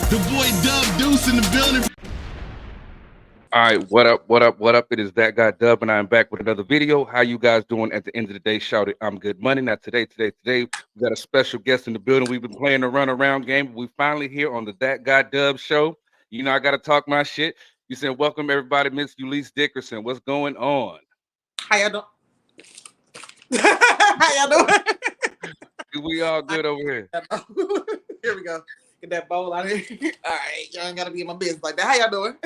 The boy Dub Deuce in the building. All right, what up, what up, what up? It is that guy Dub, and I'm back with another video. How you guys doing at the end of the day? Shout it, I'm good money. Now today, we got a special guest in the building. We've been playing the runaround game. We finally here on the That Guy Dub show. You know, I gotta talk my shit. You said welcome everybody, Miss Eulise Dickerson. What's going on? How y'all doing? How y'all doing? We all good over here. Here we go. Get that bowl out of here. All right, y'all ain't gotta be in my business like that. How y'all doing?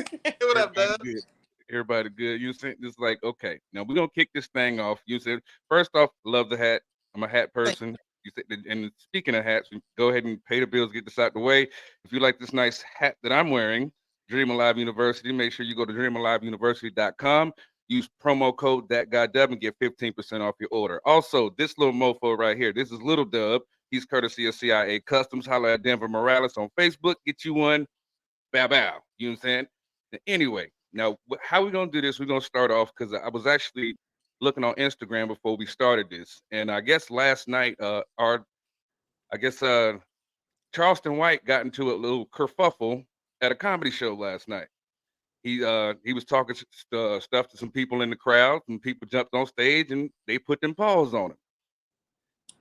What up, Doug? Good. Everybody good. You said just like, okay, now we're gonna kick this thing off. You said first off, love the hat. I'm a hat person. You said, and speaking of hats, go ahead and pay the bills, get this out the way. If you like this nice hat that I'm wearing, Dream Alive University, make sure you go to dreamaliveuniversity.com. Use promo code ThatGuyDub and get 15% off your order. Also, this little mofo right here, this is Little Dub. He's courtesy of CIA Customs. Holla at Denver Morales on Facebook. Get you one. Bow bow. You know what I'm saying? Anyway, now how we gonna do this? We're gonna start off because I was actually looking on Instagram before we started this, and I guess last night, Charleston White got into a little kerfuffle at a comedy show last night. He was talking stuff to some people in the crowd, and people jumped on stage and they put them paws on him.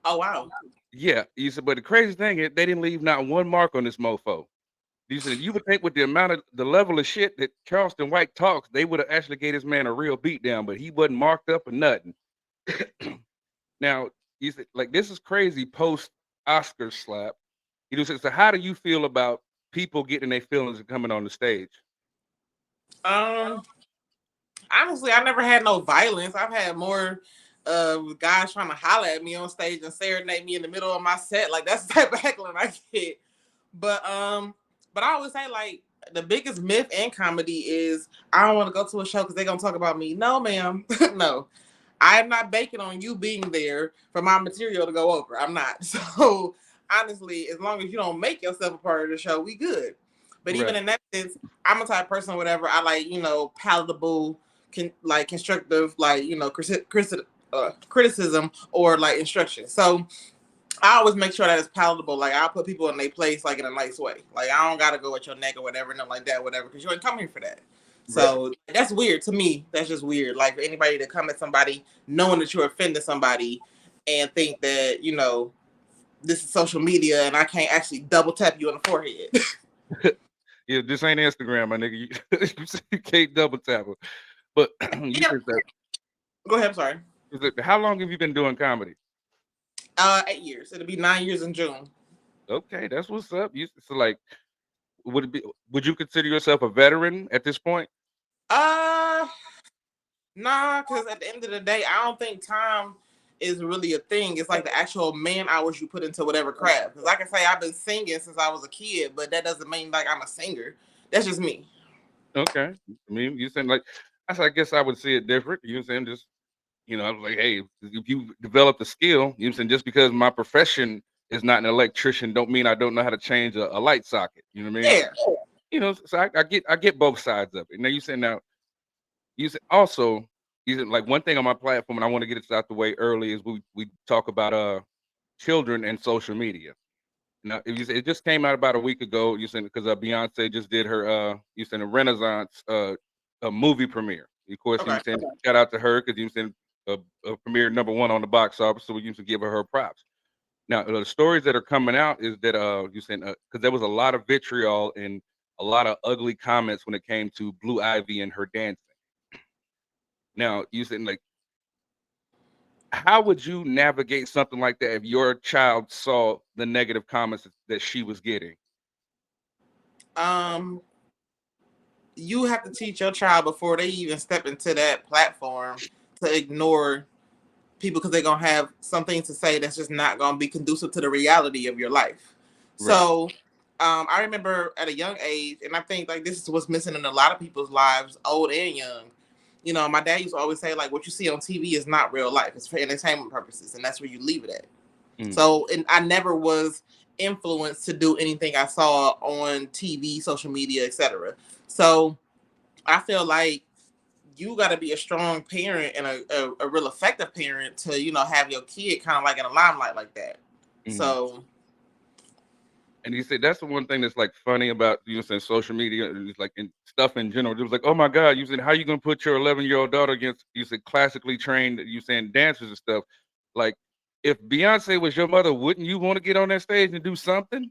Oh wow. Yeah, he said, but the crazy thing is they didn't leave not one mark on this mofo. You said you would think with the level of shit that Charleston White talks, they would have actually gave this man a real beat down, but he wasn't marked up or nothing. Now, you said like this is crazy post Oscar slap. You know, so how do you feel about people getting their feelings and coming on the stage? Honestly, I never had no violence. I've had more guys trying to holler at me on stage and serenade me in the middle of my set. Like that's the type of heckling I get. But I always say like the biggest myth in comedy is I don't want to go to a show because they're gonna talk about me. No, ma'am. No. I'm not banking on you being there for my material to go over. I'm not. So honestly, as long as you don't make yourself a part of the show, we good. But even in that sense, I'm a type of person, whatever. I like, palatable, constructive, criticism or like instruction. So I always make sure that it's palatable. Like I'll put people in their place, like in a nice way. Like I don't gotta go at your neck or whatever, nothing like that, whatever, because you ain't come here for that. So that's weird to me. That's just weird. Like for anybody to come at somebody knowing that you're offending somebody and think that, this is social media and I can't actually double tap you on the forehead. Yeah, this ain't Instagram, my nigga. You can't double tap it. But you said that. Go ahead, I'm sorry. How long have you been doing comedy? 8 years. It'll be 9 years in June. Okay, that's what's up. So like, would you consider yourself a veteran at this point? Nah, because at the end of the day, I don't think time is really a thing. It's like the actual man hours you put into whatever craft. Because like I say, I've been singing since I was a kid, but that doesn't mean like I'm a singer. That's just me. Okay. I mean, you saying like, I guess I would see it different. You know what I'm saying? Just, I was like, hey, if you develop the skill, you know what I'm saying? Just because my profession is not an electrician, don't mean I don't know how to change a light socket. You know what I mean? Yeah. So I get both sides of it. Now you said also, like one thing on my platform, and I want to get this out the way early, is we talk about children and social media. Now, if you say it just came out about a week ago, you said because Beyonce just did her a Renaissance a movie premiere. Of course, you said shout out to her because you said a premiere #1 on the box office, so we used to give her props. Now, the stories that are coming out is that you said because there was a lot of vitriol and a lot of ugly comments when it came to Blue Ivy and her dancing. Now, you said like, how would you navigate something like that if your child saw the negative comments that she was getting? You have to teach your child before they even step into that platform to ignore people because they're gonna have something to say that's just not gonna be conducive to the reality of your life. Right. So I remember at a young age, and I think like this is what's missing in a lot of people's lives, old and young. My dad used to always say, like, what you see on TV is not real life. It's for entertainment purposes, and that's where you leave it at. So, and I never was influenced to do anything I saw on TV, social media, etc. So I feel like you got to be a strong parent and a real effective parent to, have your kid kind of like in a limelight like that. So And he said that's the one thing that's like funny about saying social media and it's like in stuff in general. It was like, oh my God, you said how you gonna put your 11-year-old daughter against you said classically trained saying dancers and stuff. Like if Beyonce was your mother, wouldn't you want to get on that stage and do something?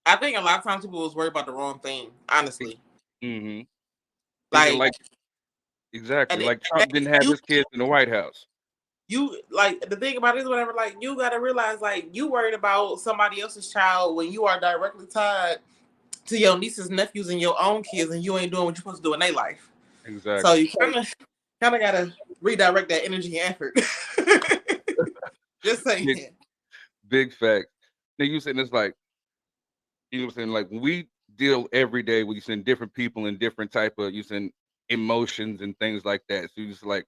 I think a lot of times people was worried about the wrong thing, honestly. Mm-hmm. Like exactly. and Like Trump didn't have his kids in the White House. You like the thing about it is whatever, like you gotta realize like you worried about somebody else's child when you are directly tied to your nieces, nephews, and your own kids, and you ain't doing what you're supposed to do in their life. Exactly. So you kind of gotta redirect that energy and effort. Just saying. Big fact. Now you saying it's like saying like we deal every day with different people and different type of emotions and things like that. So you just like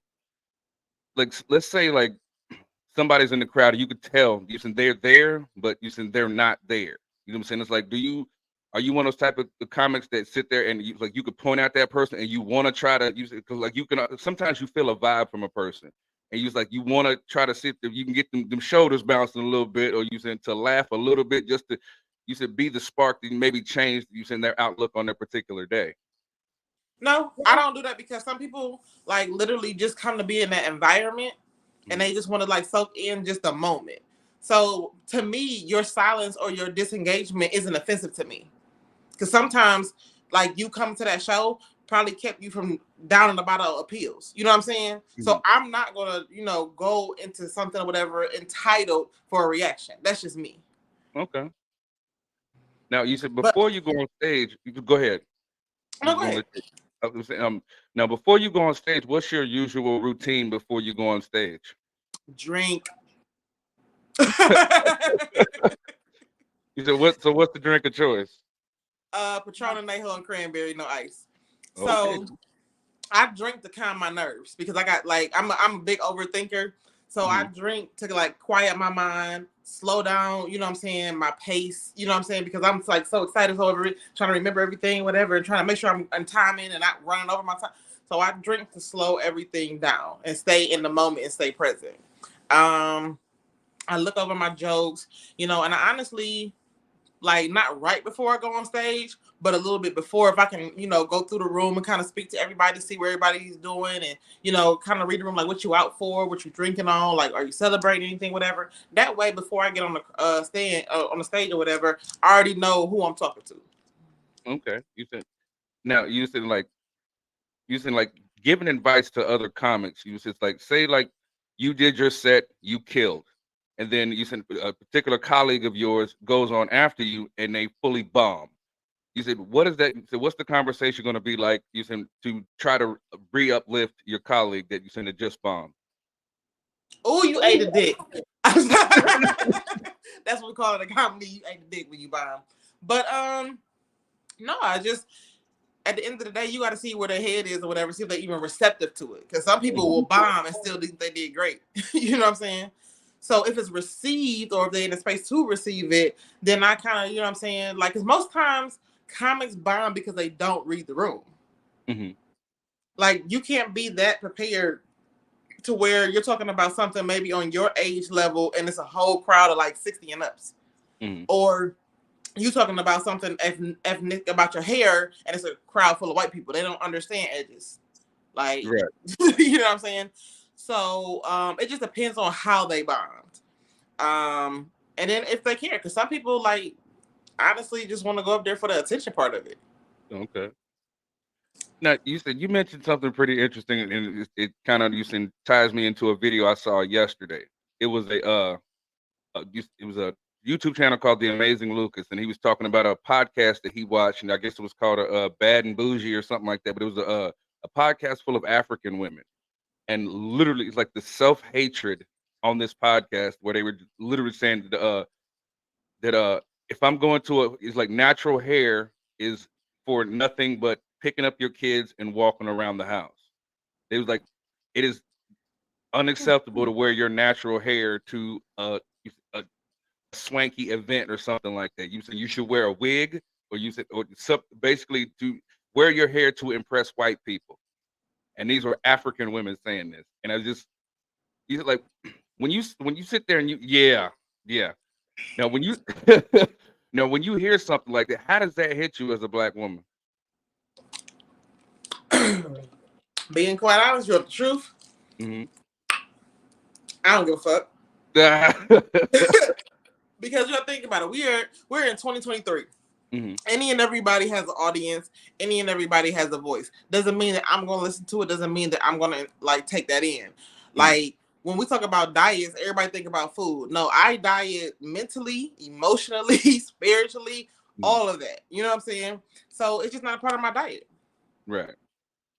let's say like somebody's in the crowd and you could tell they're there, but they're not there. You know what I'm saying? It's like, are you one of those type of comics that sit there and you could point out that person and you want to try to use it because like you can sometimes you feel a vibe from a person and you want to try to sit there, you can get them shoulders bouncing a little bit or to laugh a little bit just to be the spark that maybe change their outlook on their particular day. No, I don't do that because some people like literally just come to be in that environment and they just want to like soak in just a moment. So to me, your silence or your disengagement isn't offensive to me. Because sometimes like you come to that show probably kept you from down in the bottom appeals. You know what I'm saying? Mm-hmm. So I'm not gonna, go into something or whatever entitled for a reaction. That's just me. Okay. Now you said before you go on stage, you could go ahead. No, go ahead. Now, before you go on stage, what's your usual routine before you go on stage? Drink. You said what? So what's the drink of choice? Patron and Anejo and cranberry, no ice. Okay. So I drink to calm my nerves because I got like I'm a big overthinker. So I drink to like quiet my mind, slow down, you know what I'm saying, my pace, you know what I'm saying, because I'm like so excited over it, trying to remember everything, whatever, and trying to make sure I'm on timing and not running over my time. So I drink to slow everything down and stay in the moment and stay present. I look over my jokes, and I honestly like not right before I go on stage, but a little bit before, if I can, go through the room and kind of speak to everybody, see where everybody's doing, and kind of read the room, like what you out for, what you drinking on, like are you celebrating anything, whatever. That way, before I get on the stand on the stage or whatever, I already know who I'm talking to. Okay, you said like giving advice to other comics. You said like say like you did your set, you killed. And then you said a particular colleague of yours goes on after you and they fully bomb. You said, what is that? So what's the conversation going to be like? You said to try to re-uplift your colleague that you said that just bombed. Oh, you ate a dick. That's what we call it in comedy. You ate a dick when you bomb. But no, I just at the end of the day, you got to see where their head is or whatever. See if they're even receptive to it. Because some people will bomb and still think they did great. You know what I'm saying? So if it's received or if they're in a space to receive it, then I kind of, you know what I'm saying? Like, because most times comics bomb because they don't read the room. Mm-hmm. Like, you can't be that prepared to where you're talking about something maybe on your age level and it's a whole crowd of like 60 and ups. Mm-hmm. Or you talking about something ethnic about your hair and it's a crowd full of white people. They don't understand edges. Like, right. You know what I'm saying? So it just depends on how they bond. And then if they care, because some people like honestly just want to go up there for the attention part of it. Okay. Now you mentioned something pretty interesting, and it kind of ties me into a video I saw yesterday. It was a YouTube channel called The Amazing Lucas, and he was talking about a podcast that he watched, and I guess it was called Bad and Bougie or something like that. But it was a podcast full of African women, and literally it's like the self-hatred on this podcast where they were literally saying that if I'm going to it's like natural hair is for nothing but picking up your kids and walking around the house. It was like it is unacceptable to wear your natural hair to a swanky event or something like that. You said you should wear a wig, or you said or basically to wear your hair to impress white people. And these were African women saying this, and I just like when you sit there and yeah. Now when you Now, when you hear something like that, how does that hit you as a black woman? Being quite honest, you're the truth. Mm-hmm. I don't give a fuck. Because you gotta think about it. We're in 2023. Mm-hmm. Any and everybody has an audience. Any and everybody has a voice. Doesn't mean that I'm gonna listen to it. Doesn't mean that I'm gonna like take that in. Like when we talk about diets, everybody think about food. No, I diet mentally, emotionally, spiritually, all of that. You know what I'm saying? So it's just not a part of my diet. Right.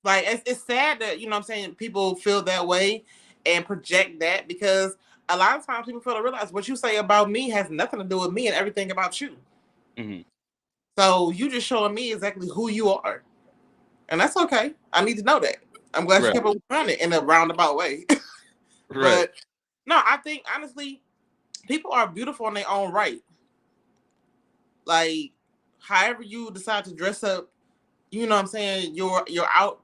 Like it's sad that, you know what I'm saying, people feel that way and project that, because a lot of times people fail to realize what you say about me has nothing to do with me and everything about you. Mm-hmm. So you just showing me exactly who you are. And that's okay. I need to know that. I'm glad you Right. kept on it in a roundabout way. Right. But no, I think honestly, people are beautiful in their own right. Like, however you decide to dress up, you know what I'm saying, your out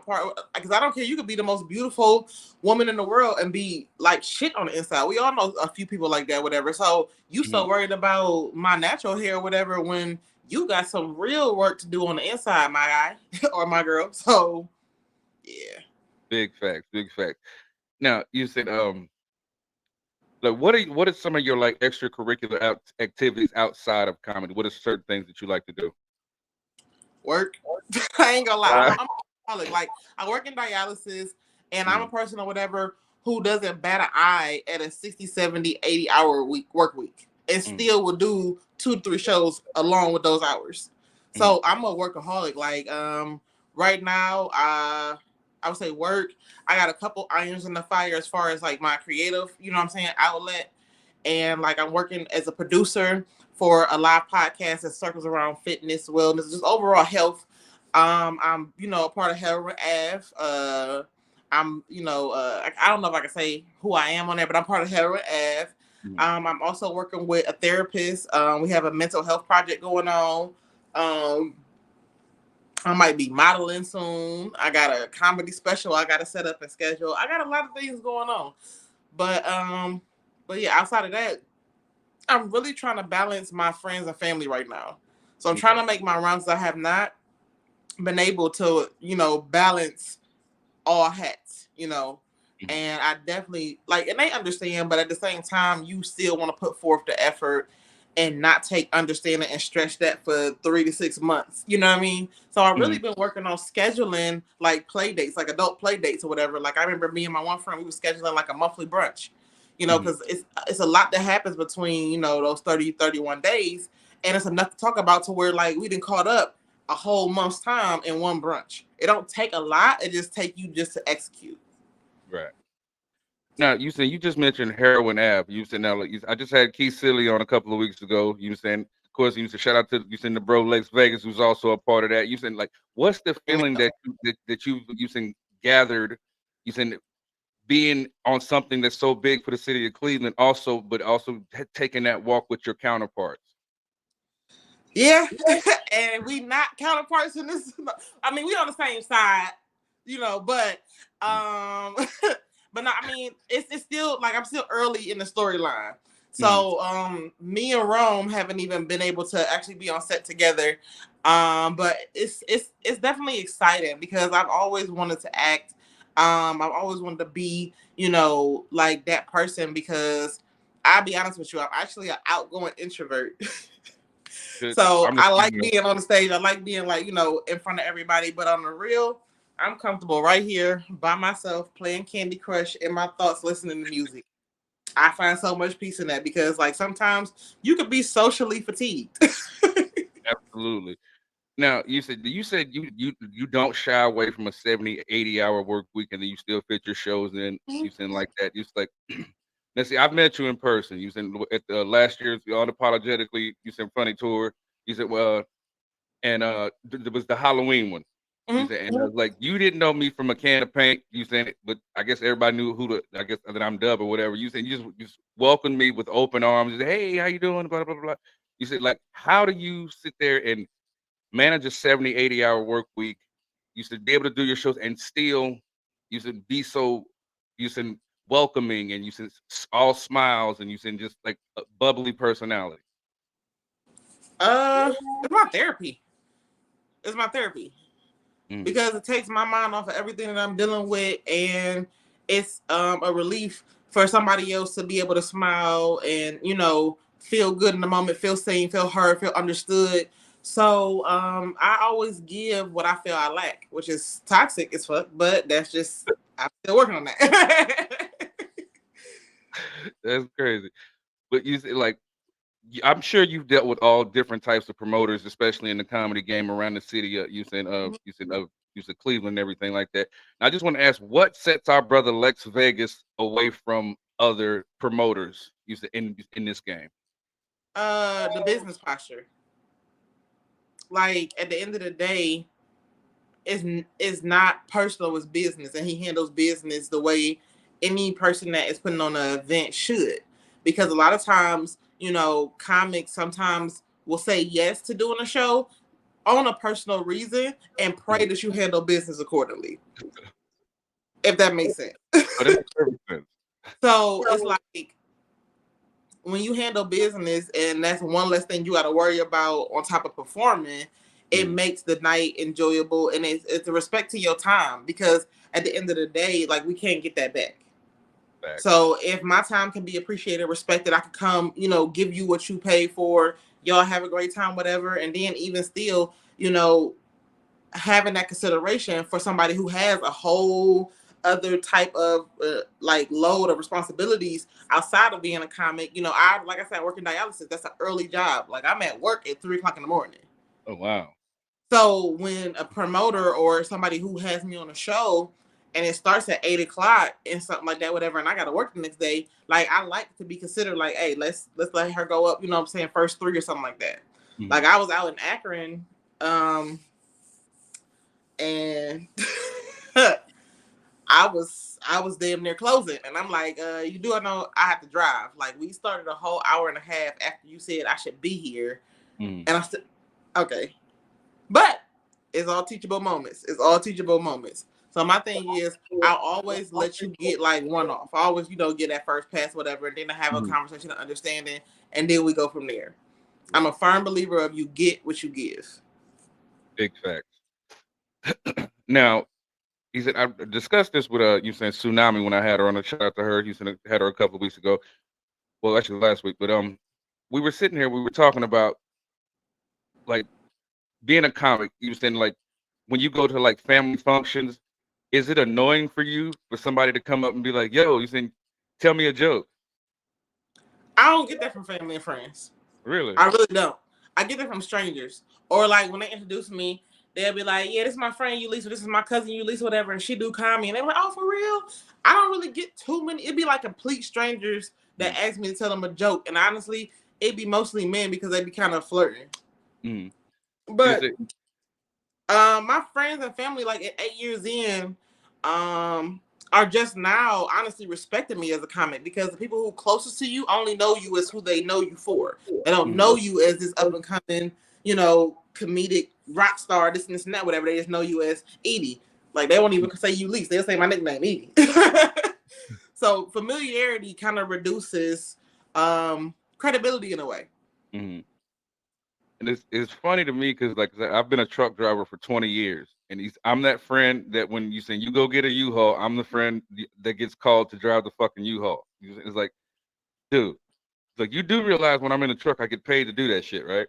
part, because I don't care, you could be the most beautiful woman in the world and be like shit on the inside. We all know a few people like that, whatever. So you Mm-hmm. so worried about my natural hair or whatever when you got some real work to do on the inside, my guy or my girl. So yeah. Big facts. Big facts. Now, you said like what are some of your like extracurricular activities outside of comedy? What are certain things that you like to do? Work. I ain't gonna lie. Uh, I'm a workaholic. Like, I work in dialysis, and I'm a mm, person or whatever who doesn't bat an eye at a 60, 70, 80 hour work week, and mm, still will do 2 to 3 shows along with those hours. mm, So I'm a workaholic. Like, right now, I would say work. I got a couple irons in the fire as far as like my creative, you know what I'm saying, outlet. And like, I'm working as a producer for a live podcast that circles around fitness, wellness, just overall health. I'm, a part of Heroin Ave. I don't know if I can say who I am on there, but I'm part of Heroin Ave. mm. I'm also working with a therapist. We have a mental health project going on. Um, I might be modeling soon. I got a comedy special I got to set up and schedule. I got a lot of things going on, but yeah, outside of that, I'm really trying to balance my friends and family right now. So I'm trying Okay. to make my rounds. I have not been able to, balance all hats. Mhm. And I definitely like, and they understand, but at the same time, you still want to put forth the effort and not take understanding and stretch that for 3 to 6 months. You know what I mean? So I've really Mhm. been working on scheduling like play dates, like adult play dates or whatever. Like, I remember me and my one friend, we were scheduling like a monthly brunch, Mhm. because it's a lot that happens between, those 30, 31 days. And it's enough to talk about to where like we didn't caught up a whole month's time in one brunch. It don't take a lot. It just take you just to execute. Right. Now, you said you just mentioned Heroin Ave. You said now, like, I just had Keith Silly on a couple of weeks ago. You saying, of course, you said shout out to you said the bro Lex Vegas, who's also a part of that. You said like, what's the feeling that you said gathered? You said being on something that's so big for the city of Cleveland, but also taking that walk with your counterparts. Yeah, and we not counterparts in this. I mean, we on the same side, but Mhm. um, but no, I mean, it's still like I'm still early in the storyline. Mhm. So me and Rome haven't even been able to actually be on set together. But it's definitely exciting because I've always wanted to act. I've always wanted to be, like that person, because I'll be honest with you, I'm actually an outgoing introvert. Good. So I'm the I like same. being on the stage. I like being like, in front of everybody. But on the real, I'm comfortable right here by myself playing Candy Crush in my thoughts, listening to music. I find so much peace in that, because like sometimes you could be socially fatigued. Absolutely. Now, you said you don't shy away from a 70, 80 hour work week, and then you still fit your shows in. You said like that. You said like, now see, I've met you in person. You said at the last year's unapologetically. You said funny tour. You said well, and there was the Halloween one. You said, and I was like, you didn't know me from a can of paint. You said, but I guess everybody knew I guess that I'm Dub or whatever. You said you just welcomed me with open arms. You said, hey, how you doing? Blah blah blah blah. You said like, how do you sit there and manage a 70, 80 hour work week? You should be able to do your shows and still you should be so you should welcoming and you should all smiles and you should just like a bubbly personality. It's my therapy. It's my therapy. Because it takes my mind off of everything that I'm dealing with, and it's a relief for somebody else to be able to smile and, you know, feel good in the moment, feel seen, feel heard, feel understood. So I always give what I feel I lack, which is toxic as fuck, but that's just, I'm still working on that. That's crazy. But you say, like, I'm sure you've dealt with all different types of promoters, especially in the comedy game around the city. You said Cleveland and everything like that. And I just want to ask, what sets our brother Lex Vegas away from other promoters? You said in this game. The business posture. Like, at the end of the day, it's not personal, it's business, and he handles business the way any person that is putting on an event should. Because a lot of times, you know, comics sometimes will say yes to doing a show on a personal reason and pray that you handle business accordingly. If that makes sense. But it makes perfect sense. So it's like, when you handle business and that's one less thing you got to worry about on top of performing, it makes the night enjoyable, and it's a respect to your time, because at the end of the day, like, we can't get that back. So if my time can be appreciated, respected, I can come, you know, give you what you pay for, y'all have a great time, whatever, and then even still, you know, having that consideration for somebody who has a whole other type of like load of responsibilities outside of being a comic. You know, like I said, I work in dialysis. That's an early job. Like, I'm at work at 3:00 in the morning. Oh wow. So when a promoter or somebody who has me on a show and it starts at 8:00 and something like that, whatever, and I got to work the next day, like, I like to be considered like, hey, let's let her go up. You know what I'm saying? First 3 or something like that. Like, I was out in Akron, and I was damn near closing, and I'm like, you do know I have to drive. Like, we started a whole hour and a half after you said I should be here, and I said, okay, but it's all teachable moments. It's all teachable moments. So my thing is, I'll always let you get like one off. I always, you know, get that first pass, whatever, and then I have a conversation of understanding, and then we go from there. I'm a firm believer of you get what you give. Big facts. Now, he said I discussed this with you saying Tsunami when I had her on. Shout out to her. You said I had her a couple of weeks ago. Well, actually last week. But we were sitting here. We were talking about, like, being a comic. You were saying, like, when you go to like family functions, is it annoying for you for somebody to come up and be like, "Yo," you saying, "Tell me a joke"? I don't get that from family and friends. Really? I really don't. I get it from strangers. Or like when they introduce me, they'll be like, yeah, this is my friend Eulise, or this is my cousin Eulise, whatever, and she do comedy. And they're like, oh, for real? I don't really get too many. It'd be like complete strangers that ask me to tell them a joke. And honestly, it'd be mostly men because they be kind of flirting. But my friends and family, like at 8 years in, are just now honestly respecting me as a comic, because the people who are closest to you only know you as who they know you for. They don't know you as this up and coming, you know, comedic rock star, this and this and that, whatever. They just know you as Edie. Like, they won't even say Eulise. They'll say my nickname, Edie. So familiarity kind of reduces credibility in a way. And it's funny to me because, like, I've been a truck driver for 20 years, and I'm that friend that when you say you go get a U-Haul, I'm the friend that gets called to drive the fucking U-Haul. It's like, dude, like, you do realize when I'm in the truck, I get paid to do that shit, right?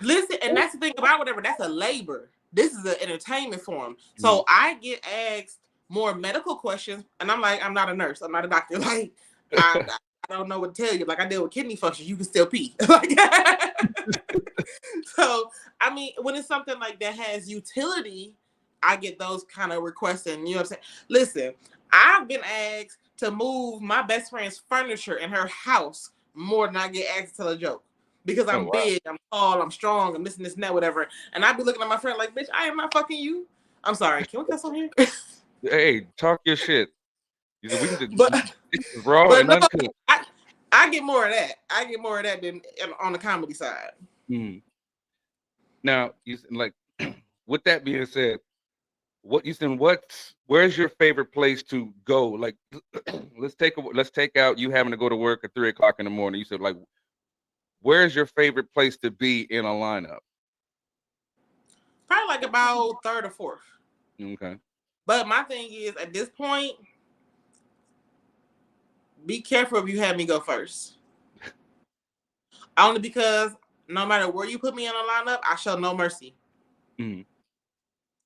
Listen, and that's the thing about whatever. That's a labor. This is an entertainment form. So I get asked more medical questions, and I'm like, I'm not a nurse. I'm not a doctor. Like, I don't know what to tell you. Like, I deal with kidney functions. You can still pee. Like, so, I mean, when it's something like that has utility, I get those kind of requests. And you know what I'm saying? Listen, I've been asked to move my best friend's furniture in her house more than I get asked to tell a joke. Because I'm big, I'm tall, I'm strong, I'm this and that, whatever. And I'd be looking at my friend like, bitch, I am not fucking you. I'm sorry. Can we cuss on here? Hey, talk your shit. We can just, but raw and no, uncut. I get more of that. I get more of that than on the comedy side. Now, you like, with that being said, where's your favorite place to go? Like, let's take out you having to go to work at 3:00 in the morning. You said, like, where's your favorite place to be in a lineup? Probably like about third or fourth. Okay. But my thing is, at this point, be careful if you have me go first. Only because no matter where you put me in a lineup, I show no mercy. Mm-hmm.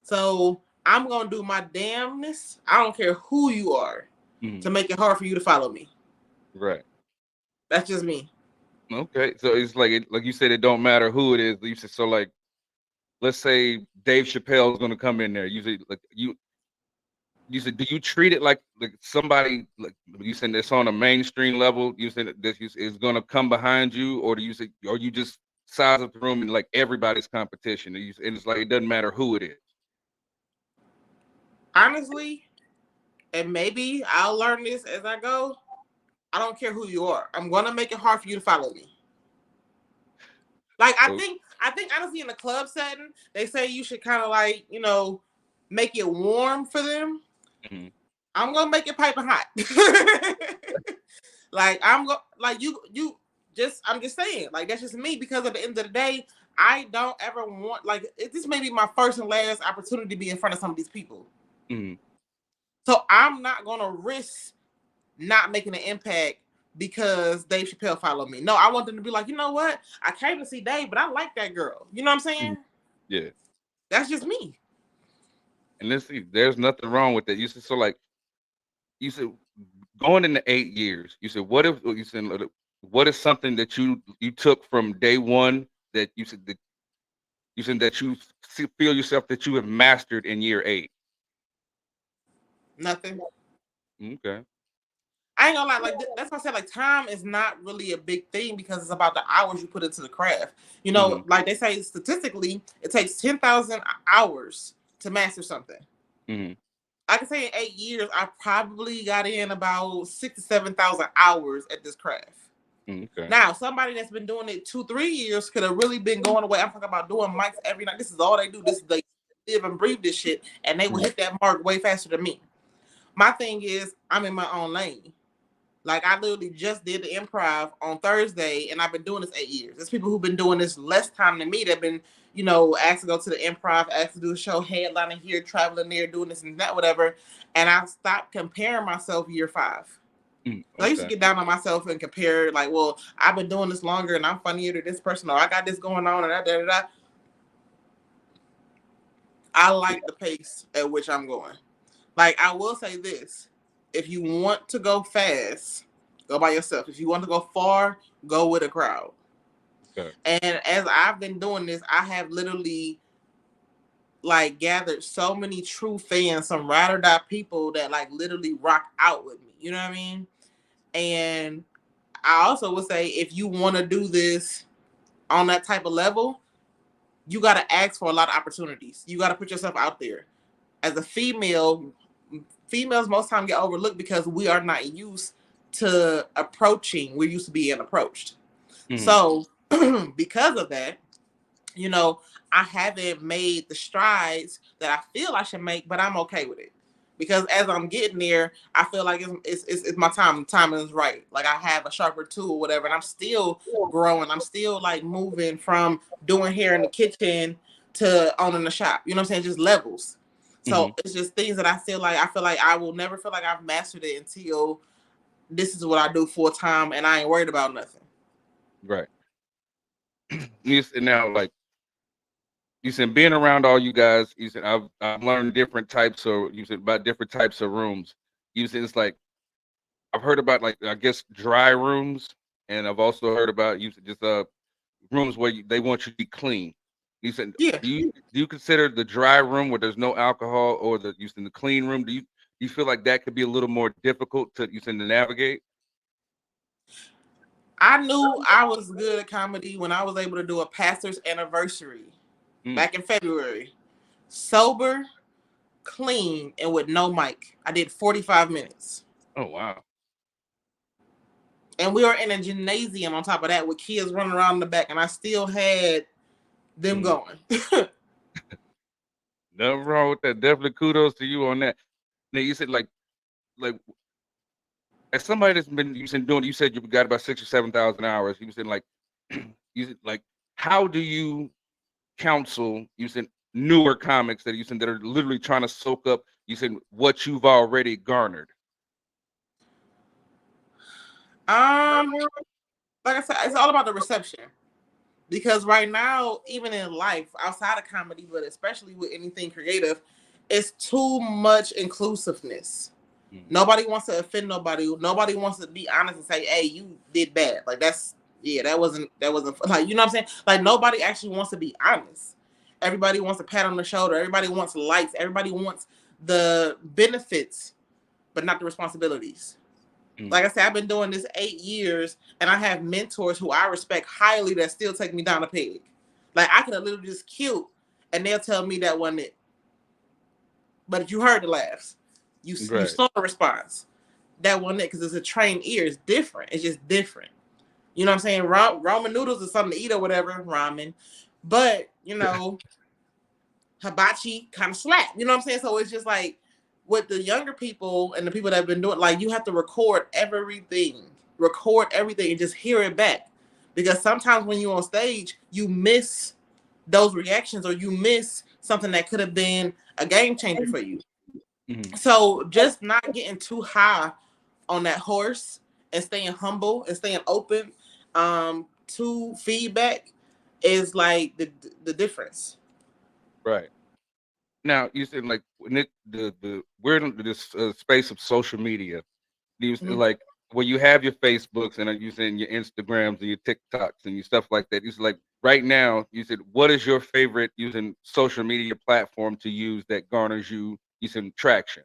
So I'm gonna do my damnness. I don't care who you are to make it hard for you to follow me. Right. That's just me. Okay. So it's like like you said, it don't matter who it is. You said so like, let's say Dave Chappelle is going to come in there. You said like you said, do you treat it like somebody like you said that's on a mainstream level? You said that is going to come behind you, or do you say, or you just size up the room and like everybody's competition? And it's like it doesn't matter who it is. Honestly, and maybe I'll learn this as I go. I don't care who you are. I'm gonna make it hard for you to follow me. Like I think honestly in the club setting, they say you should kind of like, make it warm for them. Mm-hmm. I'm gonna make it piping hot. Like I'm just saying, like that's just me because at the end of the day, I don't ever want this may be my first and last opportunity to be in front of some of these people. Mm-hmm. So I'm not gonna risk not making an impact because Dave Chappelle followed me. No, I want them to be like, you know what? I came to see Dave, but I like that girl. You know what I'm saying? Mm-hmm. Yeah. That's just me. And let's see, there's nothing wrong with that. You said so like you said going into 8 years. You said what if you said what is something that you took from day one that you said that you feel yourself that you have mastered in year 8? Nothing. Okay. I ain't gonna lie, like that's why I said like time is not really a big thing because it's about the hours you put into the craft. Mm-hmm. Like they say statistically, it takes 10,000 hours to master something. Mm-hmm. I can say in 8 years, I probably got in about 6,000 to 7,000 hours at this craft. Okay. Now, somebody that's been doing it 2-3 years could have really been going away. I'm talking about doing mics every night. This is all they do. This is they live and breathe this shit, and they will hit that mark way faster than me. My thing is, I'm in my own lane. Like I literally just did the improv on Thursday, and I've been doing this 8 years. There's people who've been doing this less time than me. That've been, asked to go to the improv, asked to do a show, headlining here, traveling there, doing this and that, whatever. And I stopped comparing myself year 5. Okay. I used to get down on myself and compare, like, well, I've been doing this longer and I'm funnier than this person, or I got this going on, and da. I like the pace at which I'm going. Like, I will say this. If you want to go fast, go by yourself. If you want to go far, go with a crowd. Okay. And as I've been doing this, I have literally like gathered so many true fans, some ride or die people that like literally rock out with me. You know what I mean? And I also would say if you want to do this on that type of level, you got to ask for a lot of opportunities. You got to put yourself out there. As a females most time get overlooked because we are not used to approaching. We're used to being approached. Mm-hmm. So because of that, I haven't made the strides that I feel I should make, but I'm okay with it. Because as I'm getting there, I feel like it's my time. The timing is right. Like I have a sharper tool or whatever, and I'm still growing. I'm still like moving from doing hair in the kitchen to owning the shop. You know what I'm saying? Just levels. So it's just things that I feel like I will never feel like I've mastered it until this is what I do full time, and I ain't worried about nothing. Right. Yes, and now like you said, being around all you guys, you said I've learned different types of you said about different types of rooms. You said it's like I've heard about like I guess dry rooms, and I've also heard about you said just rooms where they want you to be clean. You said Yeah. do you consider the dry room where there's no alcohol or the you said the clean room? Do you feel like that could be a little more difficult to to navigate? I knew I was good at comedy when I was able to do a pastor's anniversary back in February. Sober, clean, and with no mic. I did 45 minutes. Oh, wow. And we were in a gymnasium on top of that with kids running around in the back, and I still had them going. Nothing wrong with that. Definitely kudos to you on that. Now you said like as somebody that's been you said you got about 6,000 or 7,000 hours. You said like like, how do you counsel using newer comics that that are literally trying to soak up what you've already garnered? Like I said, it's all about the reception. Because right now, even in life, outside of comedy, but especially with anything creative, it's too much inclusiveness. Nobody wants to offend nobody. Nobody wants to be honest and say, "Hey, you did bad." Like that wasn't like, you know what I'm saying? Like nobody actually wants to be honest. Everybody wants a pat on the shoulder. Everybody wants likes. Everybody wants the benefits, but not the responsibilities. Like I said, I've been doing this 8 years, and I have mentors who I respect highly that still take me down a peg. Like I could have literally just killed, and they'll tell me that wasn't it. But if you heard the laughs, you saw the response. That wasn't it, because it's a trained ear. It's different. It's just different. You know what I'm saying? Ramen noodles is something to eat or whatever, ramen. But hibachi kind of slap. You know what I'm saying? So it's just like with the younger people and the people that have been doing, like you have to record everything, and just hear it back. Because sometimes when you're on stage, you miss those reactions, or you miss something that could have been a game changer for you. So just not getting too high on that horse and staying humble and staying open to feedback is like the difference. Right. Now you said like when we're in this space of social media. You like where you have your Facebooks and you saying your Instagrams and your TikToks and your stuff like that. You said like right now, you said what is your favorite using social media platform to use that garners you using traction?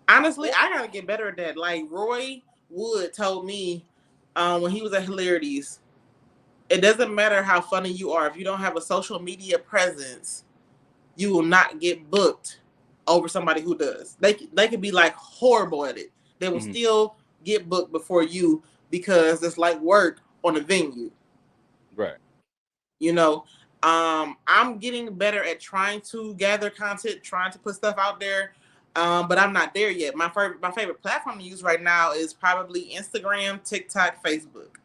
Honestly, I gotta get better at that. Like Roy Wood told me when he was at Hilarities, it doesn't matter how funny you are. If you don't have a social media presence, you will not get booked over somebody who does. They could be like horrible at it. They will still get booked before you, because it's like work on a venue. Right. I'm getting better at trying to gather content, trying to put stuff out there. But I'm not there yet. My favorite platform to use right now is probably Instagram, TikTok, Facebook.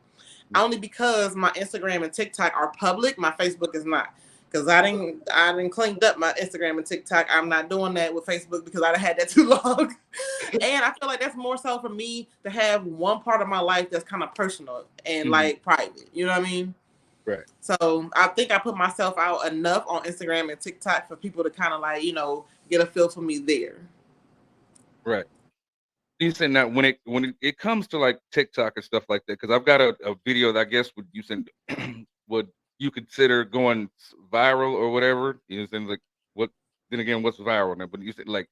Only because my Instagram and TikTok are public, my Facebook is not. Because I didn't cleaned up my Instagram and TikTok. I'm not doing that with Facebook because I had that too long. And I feel like that's more so for me to have one part of my life that's kind of personal and like private. You know what I mean? Right. So I think I put myself out enough on Instagram and TikTok for people to kind of like, get a feel for me there. Right. You said that when it comes to like TikTok and stuff like that, because I've got a video that I guess would you consider going viral or whatever. You know, like what? Then again, what's viral now? But you said like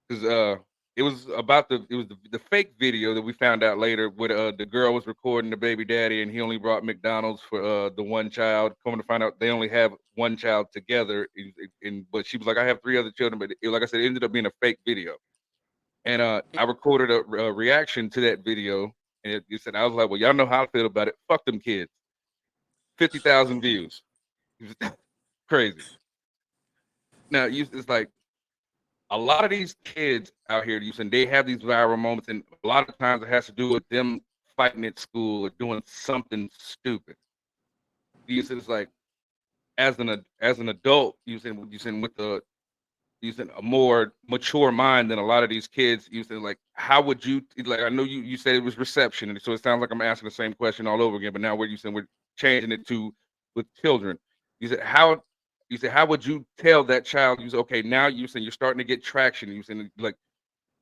because it was about the fake video that we found out later where the girl was recording the baby daddy and he only brought McDonald's for the one child. Coming to find out they only have one child together, but she was like, I have 3 other children, but like I said, it ended up being a fake video. And I recorded a reaction to that video, and it said, I was like, well, y'all know how I feel about it. Fuck them kids. 50,000 views. Crazy. Now, it's like a lot of these kids out here, they have these viral moments, and a lot of times it has to do with them fighting at school or doing something stupid. It's like as an adult, using with using a more mature mind than a lot of these kids using. Like, how would you like? I know you said it was reception, and so it sounds like I'm asking the same question all over again. But now we're changing it to with children. How would you tell that child? You say, okay, now you're starting to get traction. You saying like,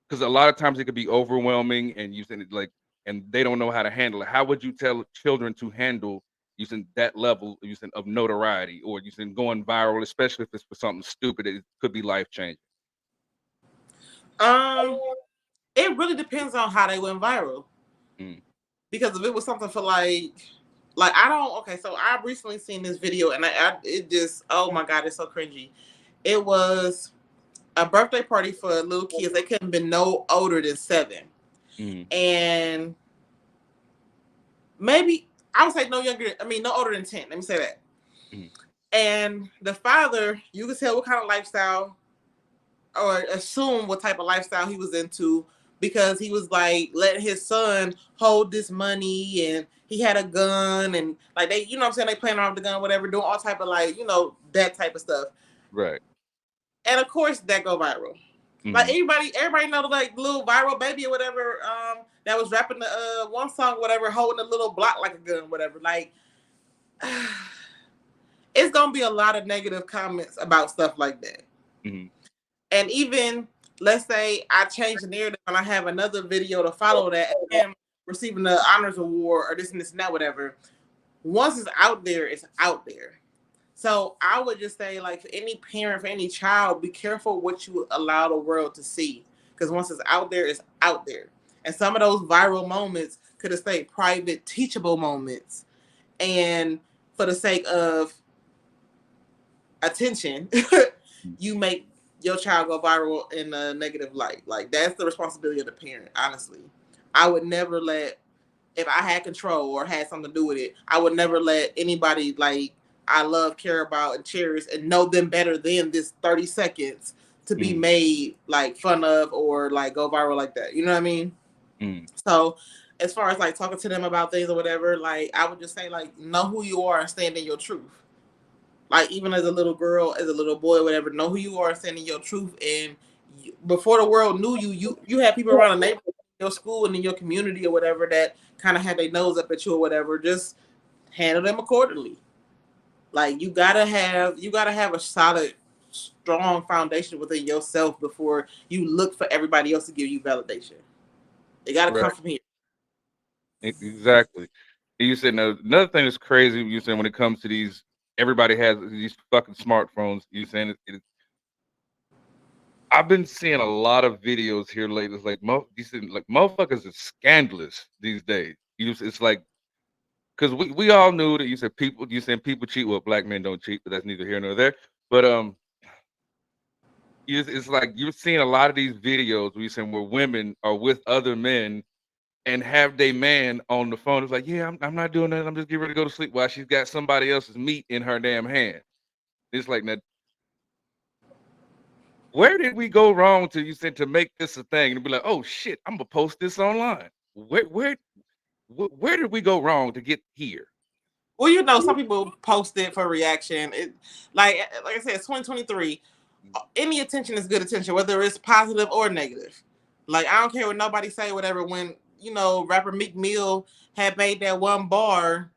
because a lot of times it could be overwhelming, and and they don't know how to handle it. How would you tell children to handle using that level of notoriety or using going viral, especially if it's for something stupid? It could be life changing. It really depends on how they went viral. Because if it was something for like I don't. Okay, so I've recently seen this video, and it just, oh my god, it's so cringy. It was a birthday party for little kids. They couldn't have been no older than 7, and maybe I would say no older than 10. Let me say that. And the father, you could tell what kind of lifestyle, or assume what type of lifestyle he was into, because he was like letting his son hold this money and he had a gun and like they, you know what I'm saying, they playing around with the gun, whatever, doing all type of like, you know, that type of stuff. Right. And of course that go viral. Like everybody know the like little viral baby or whatever, that was rapping the one song, whatever, holding a little block like a gun, whatever. Like it's gonna be a lot of negative comments about stuff like that. And even let's say I change the narrative and I have another video to follow that and receiving the honors award or this and that, whatever. Once it's out there, it's out there. So I would just say, like, for any parent, for any child, be careful what you allow the world to see. Because once it's out there, it's out there. And some of those viral moments could have stayed private, teachable moments. And for the sake of attention, you make your child go viral in a negative light. Like, that's the responsibility of the parent, honestly. I would never let, if I had control or had something to do with it, I would never let anybody, like, I love, care about, and cherish, and know them better than this 30 seconds to be made, like, fun of or, like, go viral like that. You know what I mean? So, as far as, like, talking to them about things or whatever, like, I would just say, like, know who you are and stand in your truth. Like, even as a little girl, as a little boy, whatever, know who you are and stand in your truth. And before the world knew you, you had people around the neighborhood, your school, and in your community or whatever that kind of had their nose up at you or whatever. Just handle them accordingly. Like, you gotta have a solid, strong foundation within yourself before you look for everybody else to give you validation. It gotta come from here. Exactly. You said another thing that's crazy. You said when it comes to these, everybody has these fucking smartphones. You saying I've been seeing a lot of videos here lately. It's like you said, like motherfuckers are scandalous these days. It's like, because we all knew that you said people cheat. Well, black men don't cheat, but that's neither here nor there. But it's like you're seeing a lot of these videos where you saying where women are with other men and have their man on the phone. It's like, yeah, I'm not doing that. I'm just getting ready to go to sleep while she's got somebody else's meat in her damn hand. It's like that. Where did we go wrong to make this a thing and be like, oh shit, I'm gonna post this online? Where did we go wrong to get here? Well, you know, some people post it for reaction. It like I said, it's 2023. Any attention is good attention, whether it's positive or negative. Like, I don't care what nobody say, whatever. When, you know, rapper Meek Mill had made that one bar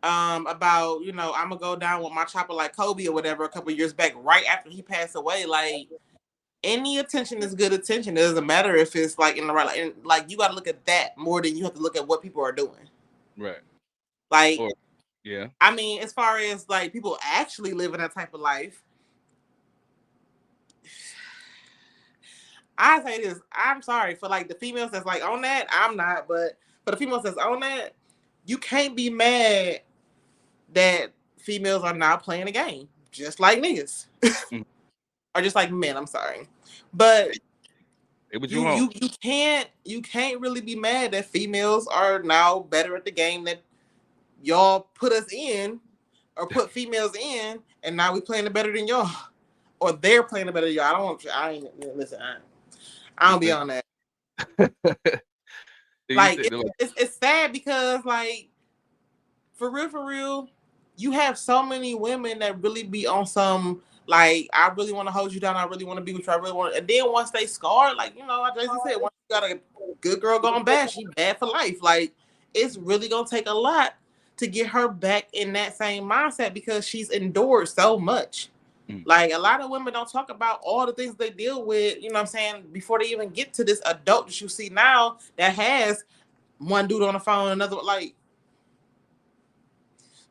about, you know, I'm gonna go down with my chopper like Kobe or whatever a couple years back, right after he passed away. Like, any attention is good attention. It doesn't matter if it's like in the right, and like, you got to look at that more than you have to look at what people are doing. Right. Like, yeah. I mean, as far as like people actually living that type of life, I say this, I'm sorry for like the females that's like on that. I'm not, but for the females that's on that, you can't be mad that females are now playing a game, just like niggas. Or just like men, I'm sorry. But you can't really be mad that females are now better at the game that y'all put us in or put females in, and now we playing it better than y'all. Or they're playing it better than y'all. I don't be on that. Like, it's sad because, like, for real, you have so many women that really be on some, like, I really want to hold you down, I really want to be with you, I really want to, and then once they scar, like, you know, I just said, once you got a good girl going bad, she bad for life. Like, it's really gonna take a lot to get her back in that same mindset because she's endured so much. Like, a lot of women don't talk about all the things they deal with, you know what I'm saying, before they even get to this adult that you see now that has one dude on the phone, another, like,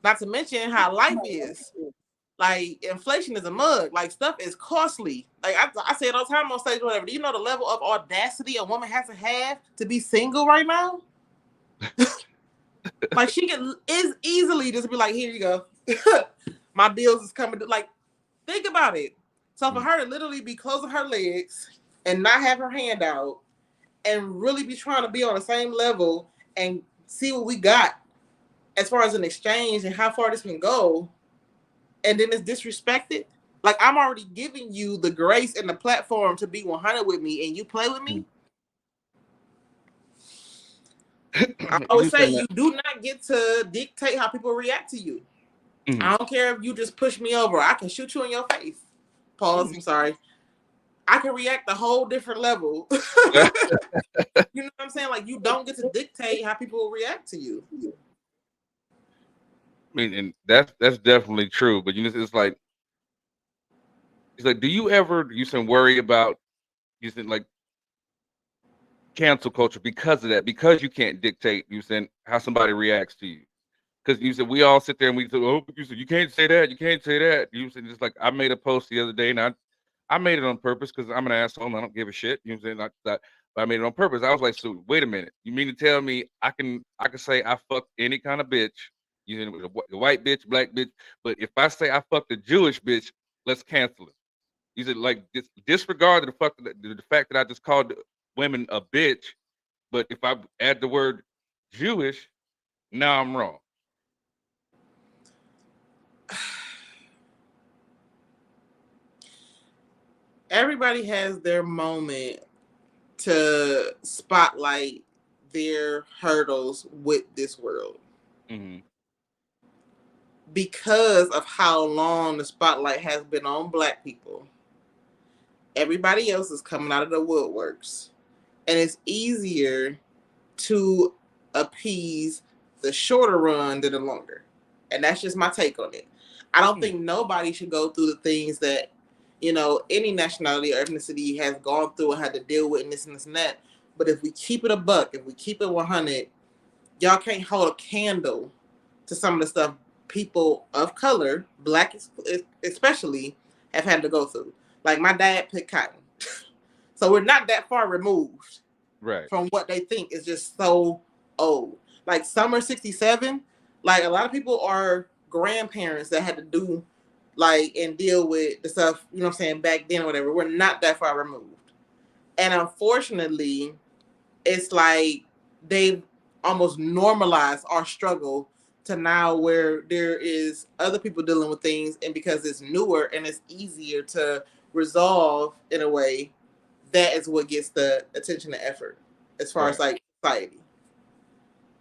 not to mention how life is. Like, inflation is a mug. Like, stuff is costly. Like, I say it all the time on stage, whatever. Do you know the level of audacity a woman has to be single right now? Like, she is easily just be like, here you go. My bills is coming. Like, think about it. So for her to literally be closing her legs and not have her hand out and really be trying to be on the same level and see what we got as far as an exchange and how far this can go, and then it's disrespected. Like, I'm already giving you the grace and the platform to be 100 with me, and you play with me. I always say you do not get to dictate how people react to you. Mm-hmm. I don't care if you just push me over. I can shoot you in your face. Pause. I'm sorry. I can react a whole different level. You know what I'm saying? Like, you don't get to dictate how people will react to you. I mean, and that's definitely true. But it's like, do you ever worry about like cancel culture because of that? Because you can't dictate how somebody reacts to you. Because you said we all sit there and we say, oh, you can't say that, you can't say that. You said just like I made a post the other day and I made it on purpose because I'm an asshole and I don't give a shit. You know what I'm saying? But I made it on purpose. I was like, so wait a minute. You mean to tell me I can say I fucked any kind of bitch, a white bitch, black bitch, but if I say I fucked a Jewish bitch, let's cancel it. You said like disregard the fact that I just called women a bitch, but if I add the word Jewish, now I'm wrong. Everybody has their moment to spotlight their hurdles with this world. Mm-hmm. Because of how long the spotlight has been on Black people, everybody else is coming out of the woodworks. And it's easier to appease the shorter run than the longer. And that's just my take on it. I don't think nobody should go through the things that, any nationality or ethnicity has gone through and had to deal with and this and this and that. But if we keep it a buck, if we keep it 100, y'all can't hold a candle to some of the stuff people of color, Black especially, have had to go through. Like, my dad picked cotton. So we're not that far removed from what they think is just so old. Like, summer 67, like, a lot of people are grandparents that had to do, like, and deal with the stuff, you know what I'm saying, back then or whatever. We're not that far removed. And unfortunately, it's like they've almost normalized our struggle to now where there is other people dealing with things, and because it's newer and it's easier to resolve in a way, that is what gets the attention and effort as far as like society.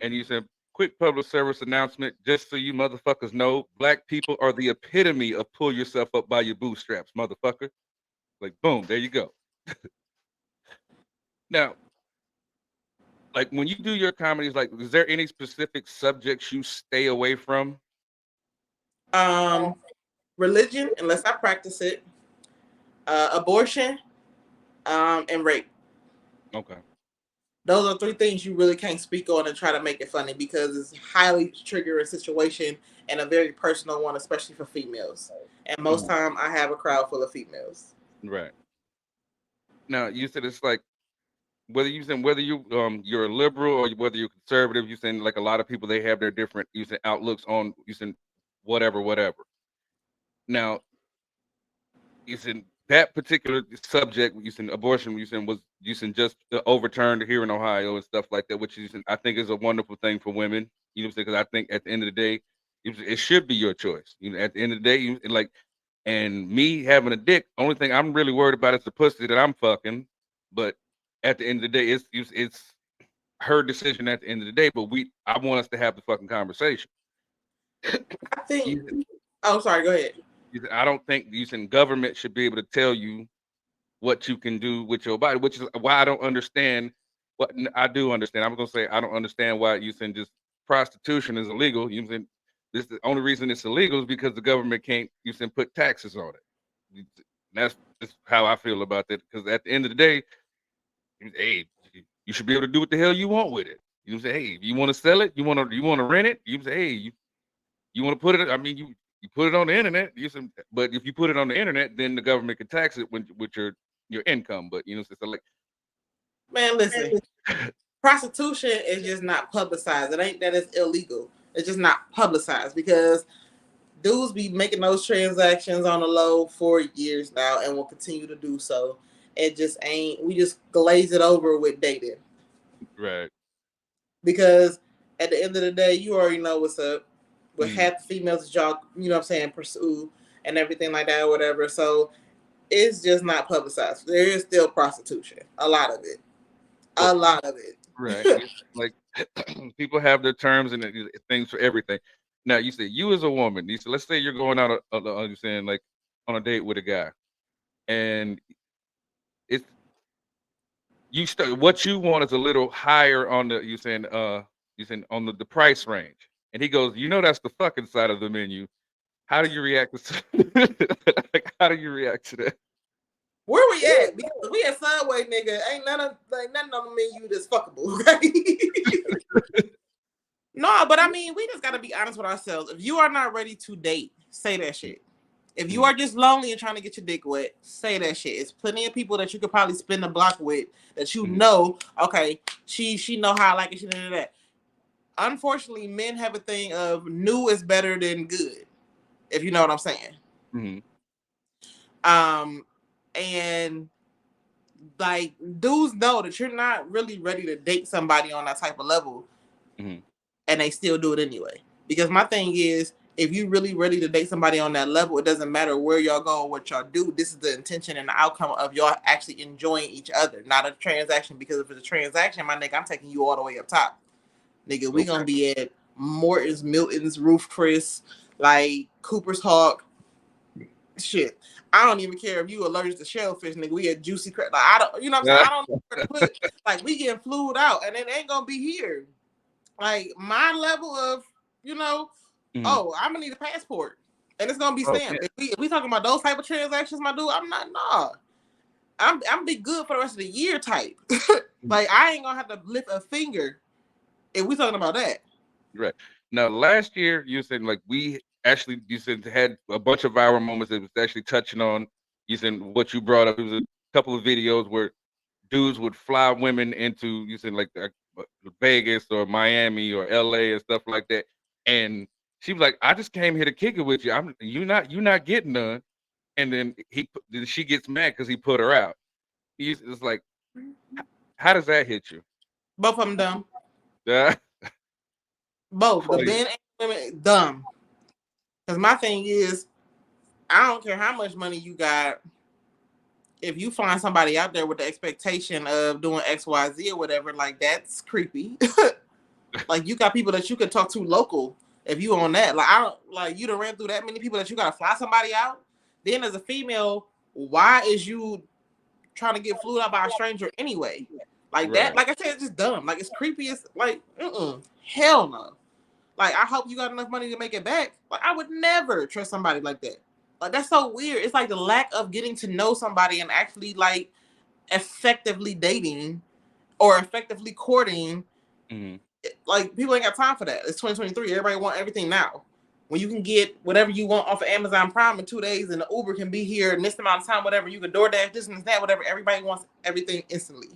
And you said, quick public service announcement, just so you motherfuckers know, Black people are the epitome of pull yourself up by your bootstraps, motherfucker. Like, boom, there you go. Now, like, when you do your comedies, like, is there any specific subjects you stay away from? Religion, unless I practice it, abortion, and rape. Okay. Those are three things you really can't speak on and try to make it funny, because it's a highly triggering situation and a very personal one, especially for females. And most time I have a crowd full of females. Right. Now, you said it's like, whether you're a liberal or whether you're conservative, you saying like a lot of people, they have their different outlooks on whatever. Now, you said that particular subject, you said abortion, was just overturned here in Ohio and stuff like that, which I think is a wonderful thing for women. You know what I'm saying? Because I think at the end of the day, it should be your choice. At the end of the day, and me having a dick, only thing I'm really worried about is the pussy that I'm fucking. But at the end of the day, it's her decision at the end of the day. But I want us to have the fucking conversation. I think. Oh, sorry. Go ahead. I don't think government should be able to tell you what you can do with your body, which is why I don't understand. What I do understand, I'm gonna say I don't understand why just prostitution is illegal. This the only reason it's illegal is because the government can't put taxes on it. That's just how I feel about that. Because at the end of the day, hey, you should be able to do what the hell you want with it. You say, hey, if you want to sell it, you want to rent it. You say, hey, you want to put it. I mean, you put it on the internet. But if you put it on the internet, then the government can tax it with your income. But it's like, man, listen, prostitution is just not publicized. It ain't that it's illegal. It's just not publicized because dudes be making those transactions on the low for years now and will continue to do so. It just ain't. We just glaze it over with dating, right? Because at the end of the day, you already know what's up. With half the females that y'all, you know what I'm saying, pursue and everything like that or whatever. So it's just not publicized. There is still prostitution. A lot of it. A lot of it. Right. Like, people have their terms and things for everything. Now you say you as a woman, you say, let's say you're going out, you're saying like on a date with a guy, and it's you start what you want is a little higher on the you saying on the price range, and he goes, that's the fucking side of the menu. How do you react to like, how do you react to that? Where we at? Because we at Subway, nigga. Ain't nothing on the menu that's fuckable, right? No, but I mean, we just gotta be honest with ourselves. If you are not ready to date, say that shit. If you are just lonely and trying to get your dick wet, say that shit. It's plenty of people that you could probably spin the block with that you know, okay, she know how I like it, she know that. Unfortunately, men have a thing of new is better than good, if you know what I'm saying. And like dudes know that you're not really ready to date somebody on that type of level, and they still do it anyway. Because my thing is, if you really ready to date somebody on that level, it doesn't matter where y'all go or what y'all do. This is the intention and the outcome of y'all actually enjoying each other, not a transaction. Because if it's a transaction, my nigga, I'm taking you all the way up top. Nigga, we gonna be at Morton's, Milton's, Roof Chris, like Cooper's Hawk. Shit. I don't even care if you allergic to shellfish, nigga. We at Juicy Crab. Like, I don't, you know what I'm saying? I don't know where to put. Like, we getting flued out, and it ain't gonna be here. Like, my level of, oh, I'm gonna need a passport, and it's gonna be stamped. If we talking about those type of transactions, my dude, I'm not. Nah, I'm be good for the rest of the year type. Like, I ain't gonna have to lift a finger if we talking about that. Right. Now, last year you said like you said had a bunch of viral moments that was actually touching on. You said what you brought up. It was a couple of videos where dudes would fly women into like Vegas or Miami or LA and stuff like that, and she was like, "I just came here to kick it with you. You're not getting none." And then she gets mad because he put her out. It's like, how does that hit you? Both of them dumb. Yeah. Both the men and women dumb. Because my thing is, I don't care how much money you got. If you find somebody out there with the expectation of doing X, Y, Z or whatever, like that's creepy. Like you got people that you could talk to local. If you on that, like I don't like you done ran through that many people that you gotta fly somebody out. Then as a female, why is you trying to get flew out by a stranger anyway? Like that, like I said, it's just dumb. Like it's creepy. It's like, hell no. Like I hope you got enough money to make it back. Like I would never trust somebody like that. Like that's so weird. It's like the lack of getting to know somebody and actually like effectively dating or effectively courting. Like people ain't got time for that. It's 2023. Everybody want everything now. When you can get whatever you want off of Amazon Prime in 2 days, and the Uber can be here in this amount of time, whatever you can DoorDash, this and that, whatever. Everybody wants everything instantly.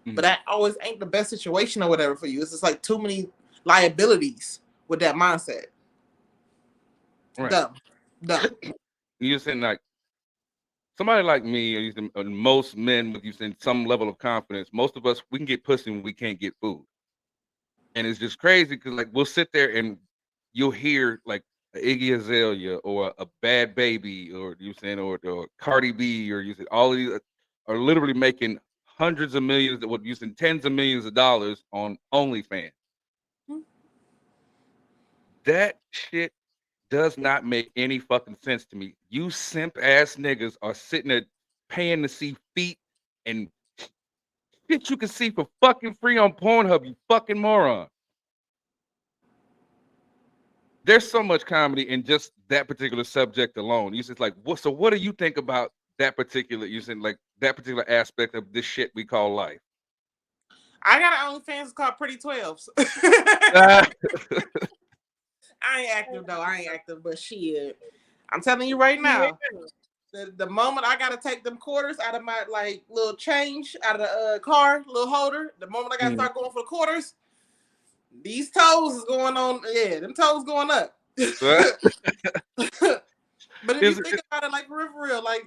But that always ain't the best situation or whatever for you. It's just like too many liabilities with that mindset. Right. Dumb. You're saying like somebody like me, or most men with some level of confidence. Most of us, we can get pussy when we can't get food, and it's just crazy because like we'll sit there and you'll hear like Iggy Azalea or a Bad Baby or or Cardi B or all of these are literally making hundreds of millions, using tens of millions of dollars on OnlyFans. That shit does not make any fucking sense to me. You simp ass niggas are sitting there paying to see feet and shit you can see for fucking free on Pornhub, you fucking moron. There's so much comedy in just that particular subject alone. You just like, what do you think about that particular, that particular aspect of this shit we call life? I got an OnlyFans called Pretty 12s. I ain't active though. But shit. I'm telling you right now. The moment I gotta take them quarters out of my like little change out of the car, little holder, the moment I gotta start going for the quarters, these toes is going on. Yeah, them toes going up. But if you think about it, like for real, like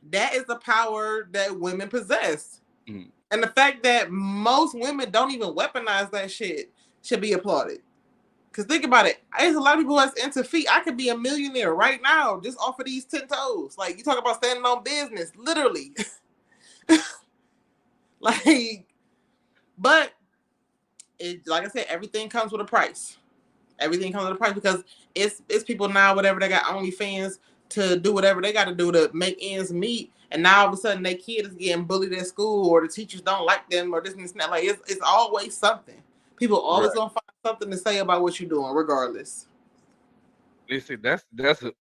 that is the power that women possess. And the fact that most women don't even weaponize that shit should be applauded. Because think about it. There's a lot of people that's into feet. I could be a millionaire right now just off of these 10 toes. Like, you talk about standing on business, literally. Like, but like I said, everything comes with a price. Everything comes with a price because it's people now, whatever, they got OnlyFans to do whatever they got to do to make ends meet, and now all of a sudden their kid is getting bullied at school, or the teachers don't like them, or this and that. Like it's always something. People always gonna find something to say about what you're doing, regardless. Listen, that's another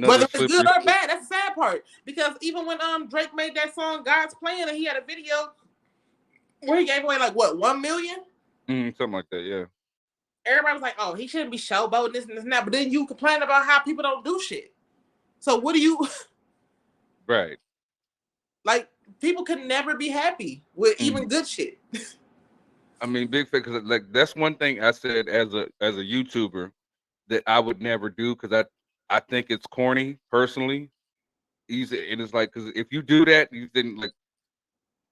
Whether it's slippery. good or bad, that's the sad part. Because even when Drake made that song "God's Plan" and he had a video where he gave away like what 1 million, Something like that, yeah. everybody was like, "Oh, he shouldn't be showboating this and this and that." But then you complain about how people don't do shit. So what do you Right. like? People can never be happy with even good shit. I mean, big fact, because like that's one thing I said as a YouTuber that I would never do because I think it's corny personally. And it's like because if you do that, you then like,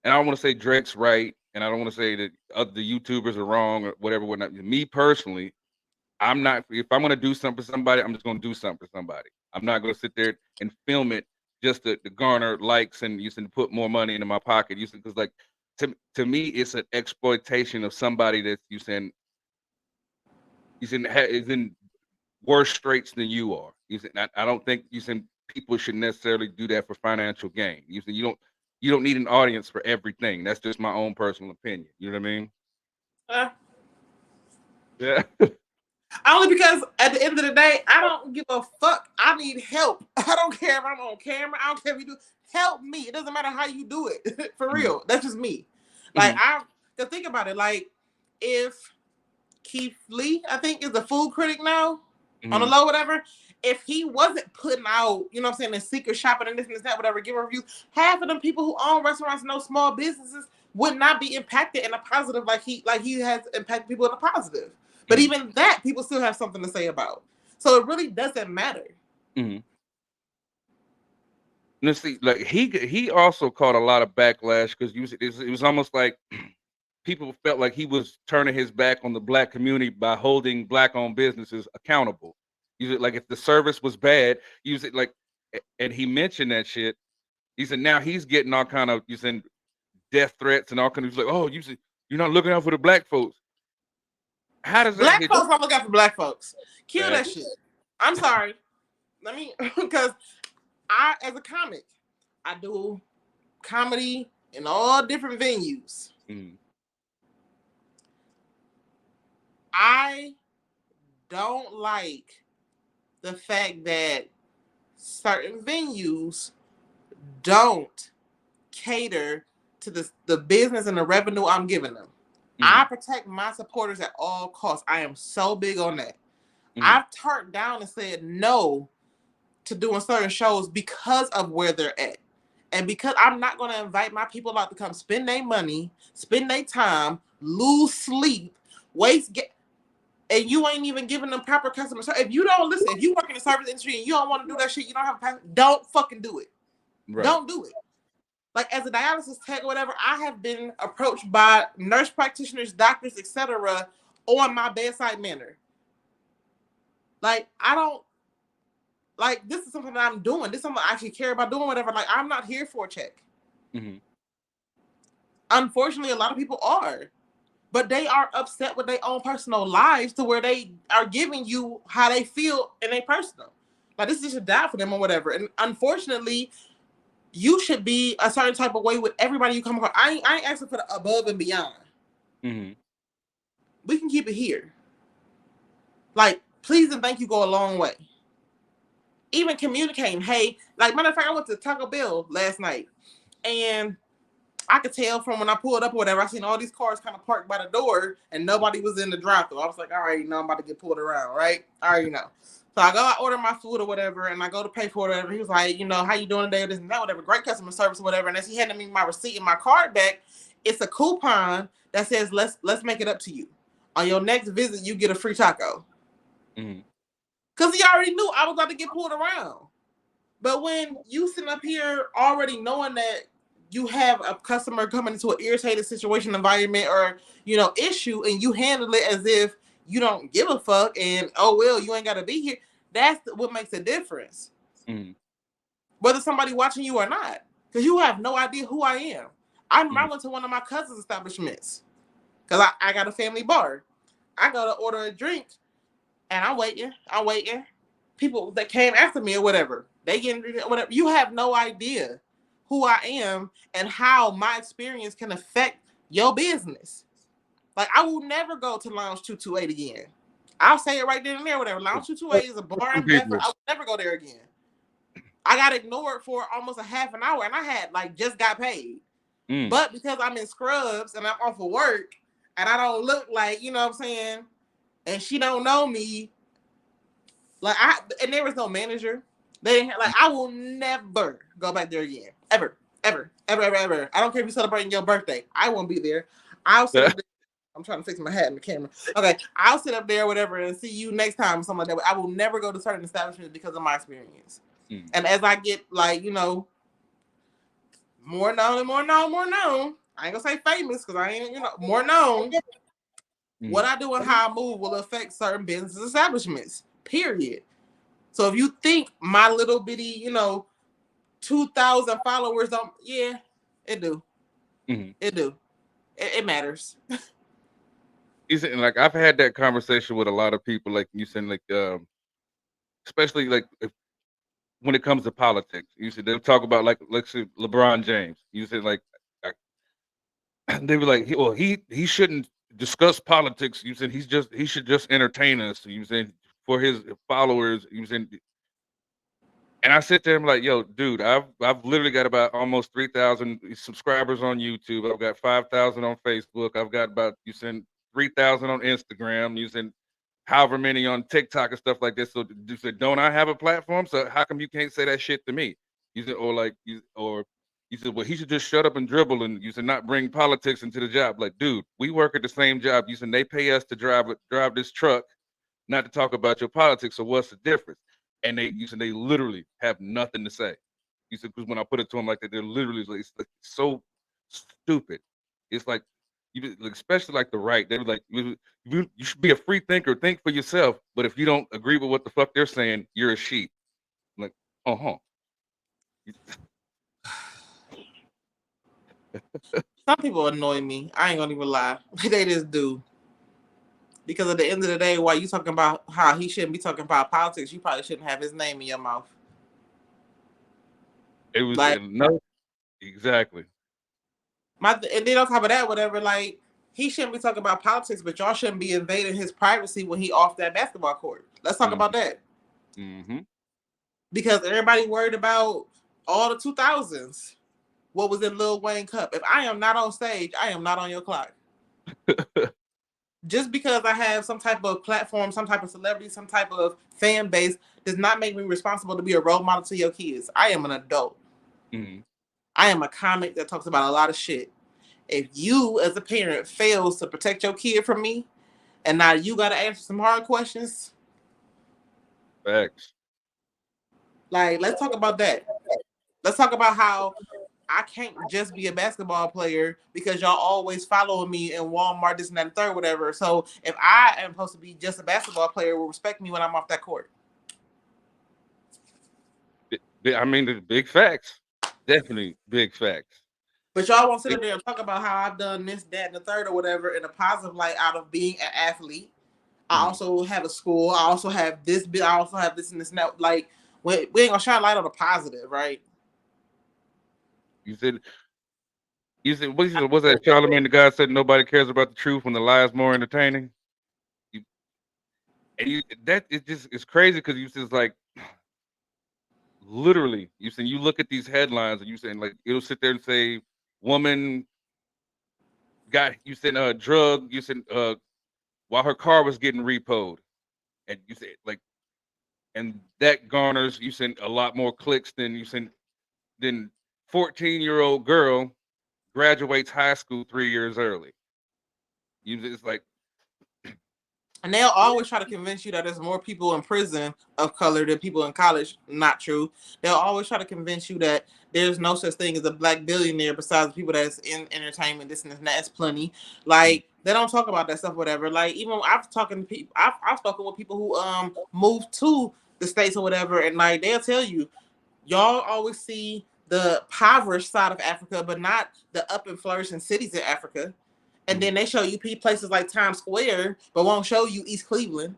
and I don't want to say Drake's right, and I don't want to say that other YouTubers are wrong or whatever. Whatnot. Me personally, I'm not. If I'm gonna do something for somebody, I'm just gonna do something for somebody. I'm not gonna sit there and film it just to garner likes and use to put more money into my pocket. Because like to me, it's an exploitation of somebody that's is in worse straits than you are. I don't think people should necessarily do that for financial gain. You don't need an audience for everything. That's just my own personal opinion. You know what I mean? Yeah. Only because at the end of the day, I don't give a fuck. I need help. I don't care if I'm on camera. I don't care if you do. Help me. It doesn't matter how you do it. For real. That's just me. Like to think about it. Like if Keith Lee, I think, is a food critic now on the low, whatever. If he wasn't putting out, you know what I'm saying, the secret shopping and this and that, whatever, giving reviews, half of them people who own restaurants and those small businesses would not be impacted in a positive like he has impacted people in a positive. But even that, people still have something to say about. So it really doesn't matter. Let's see, like he also caught a lot of backlash because it was almost like people felt like he was turning his back on the Black community by holding Black-owned businesses accountable. Like if the service was bad, and he mentioned that shit. He said now he's getting all kind of using death threats and all kind of like, oh, you're not looking out for the Black folks. How does that Black hit? folks don't look out for Black folks. Kill that shit. I'm sorry. Because I, as a comic, I do comedy in all different venues. I don't like the fact that certain venues don't cater to the business and the revenue I'm giving them. I protect my supporters at all costs. I am so big on that. I've turned down and said no to doing certain shows because of where they're at. And because I'm not going to invite my people out to come spend their money, spend their time, lose sleep, and you ain't even giving them proper customer service. If you don't listen, if you work in the service industry and you don't want to do that shit, you don't have a passion, don't fucking do it. Right. Don't do it. Like as a dialysis tech or whatever, I have been approached by nurse practitioners, doctors, etc., on my bedside manner. Like this is something that I'm doing. This is something I actually care about doing, whatever. Like I'm not here for a check. Unfortunately, a lot of people are. But they are upset with their own personal lives to where they are giving you how they feel in their personal. Like this should die for them or whatever. And unfortunately, you should be a certain type of way with everybody you come across. I ain't asking for the above and beyond. We can keep it here. Like, please and thank you go a long way. Even communicating, hey, like matter of fact, I went to Taco Bell last night and I could tell from when I pulled up or whatever, I seen all these cars kind of parked by the door and nobody was in the drive-thru. I was like, I already know I'm about to get pulled around, right? I already know. So I order my food or whatever, and I go to pay for it or whatever. He was like, how you doing today? This and that, whatever. Great customer service or whatever. And as he handed me my receipt and my card back, it's a coupon that says, let's make it up to you. On your next visit, you get a free taco. Because he already knew I was about to get pulled around. But when you sit up here already knowing that you have a customer coming into an irritated situation, environment, or, issue, and you handle it as if you don't give a fuck and, oh, well, you ain't got to be here. That's what makes a difference. Whether somebody watching you or not. Because you have no idea who I am. I went to one of my cousin's establishments. because I got a family bar. I go to order a drink, and I'm waiting. People that came after me or whatever, they getting whatever. You have no idea who I am and how my experience can affect your business. Like, I will never go to Lounge 228 again. I'll say it right then and there, whatever. Lounge 228 is a bar in Bedford. I will never go there again. I got ignored for almost a half an hour, and I had just got paid. But because I'm in scrubs and I'm off of work, and I don't look like, you know what I'm saying, and she don't know me, and there was no manager. They didn't I will never go back there again. Ever. I don't care if you're celebrating your birthday. I won't be there. I'll sit up there. I'm trying to fix my hat in the camera. Okay, I'll sit up there, whatever, and see you next time, something like that. I will never go to certain establishments because of my experience. And as I get more known and more known. I ain't gonna say famous because I ain't, more known. What I do and how I move will affect certain business establishments. Period. So if you think my little bitty, 2,000 followers don't, it do. It do. It matters. You said, like, I've had that conversation with a lot of people, like you said, especially when it comes to politics. You said they'll talk about let's say LeBron James. You said they were like, he shouldn't discuss politics. You said he should just entertain us. You said for his followers. You said, and I sit there and I'm like, yo, dude, I've literally got about almost 3,000 subscribers on YouTube. I've got 5,000 on Facebook. I've got about 3,000 on Instagram. Using however many on TikTok and stuff like this. So you said, don't I have a platform? So how come you can't say that shit to me? You said, you said, well, he should just shut up and dribble, and you said not bring politics into the job. Like, dude, we work at the same job. You said they pay us to drive this truck, not to talk about your politics. So what's the difference? And you said they literally have nothing to say. You said, because when I put it to them like that, they're literally so stupid. It's like, especially like the right, they're like, you should be a free thinker, think for yourself. But if you don't agree with what the fuck they're saying, you're a sheep. I'm like, Some people annoy me. I ain't gonna even lie. They just do. Because at the end of the day, while you talking about how he shouldn't be talking about politics, you probably shouldn't have his name in your mouth. It was exactly. And then on top of that, whatever, he shouldn't be talking about politics, but y'all shouldn't be invading his privacy when he off that basketball court. Let's talk about that. Because everybody worried about all the 2000s. What was in Lil Wayne Cup? If I am not on stage, I am not on your clock. Just because I have some type of platform, some type of celebrity, some type of fan base does not make me responsible to be a role model to your kids. I am an adult. I am a comic that talks about a lot of shit. If you, as a parent, fails to protect your kid from me, and now you got to answer some hard questions. Facts. Let's talk about that. Let's talk about how I can't just be a basketball player because y'all always following me in Walmart, this and that and third, whatever. So if I am supposed to be just a basketball player, will respect me when I'm off that court. I mean, the big facts. Definitely big facts. But y'all won't sit up there and talk about how I've done this, that, and the third or whatever in a positive light out of being an athlete. I also have a school. I also have this bit. I also have this and this and that. We ain't gonna shine light on the positive, right? You said, what was that? Charlamagne the guy said nobody cares about the truth when the lie is more entertaining. It's crazy because you just literally, you saying you look at these headlines and you saying it'll sit there and say woman got drug, you said while her car was getting repoed, and you said and that garners you said a lot more clicks than 14-year-old girl graduates high school 3 years early. It's and they'll always try to convince you that there's more people in prison of color than people in college. Not true. They'll always try to convince you that there's no such thing as a black billionaire besides people that's in entertainment, this and that. That's plenty. They don't talk about that stuff, whatever. Even I've spoken with people who moved to the States or whatever, and they'll tell you, y'all always see the impoverished side of Africa, but not the up and flourishing cities in Africa. And then they show you places like Times Square, but won't show you East Cleveland.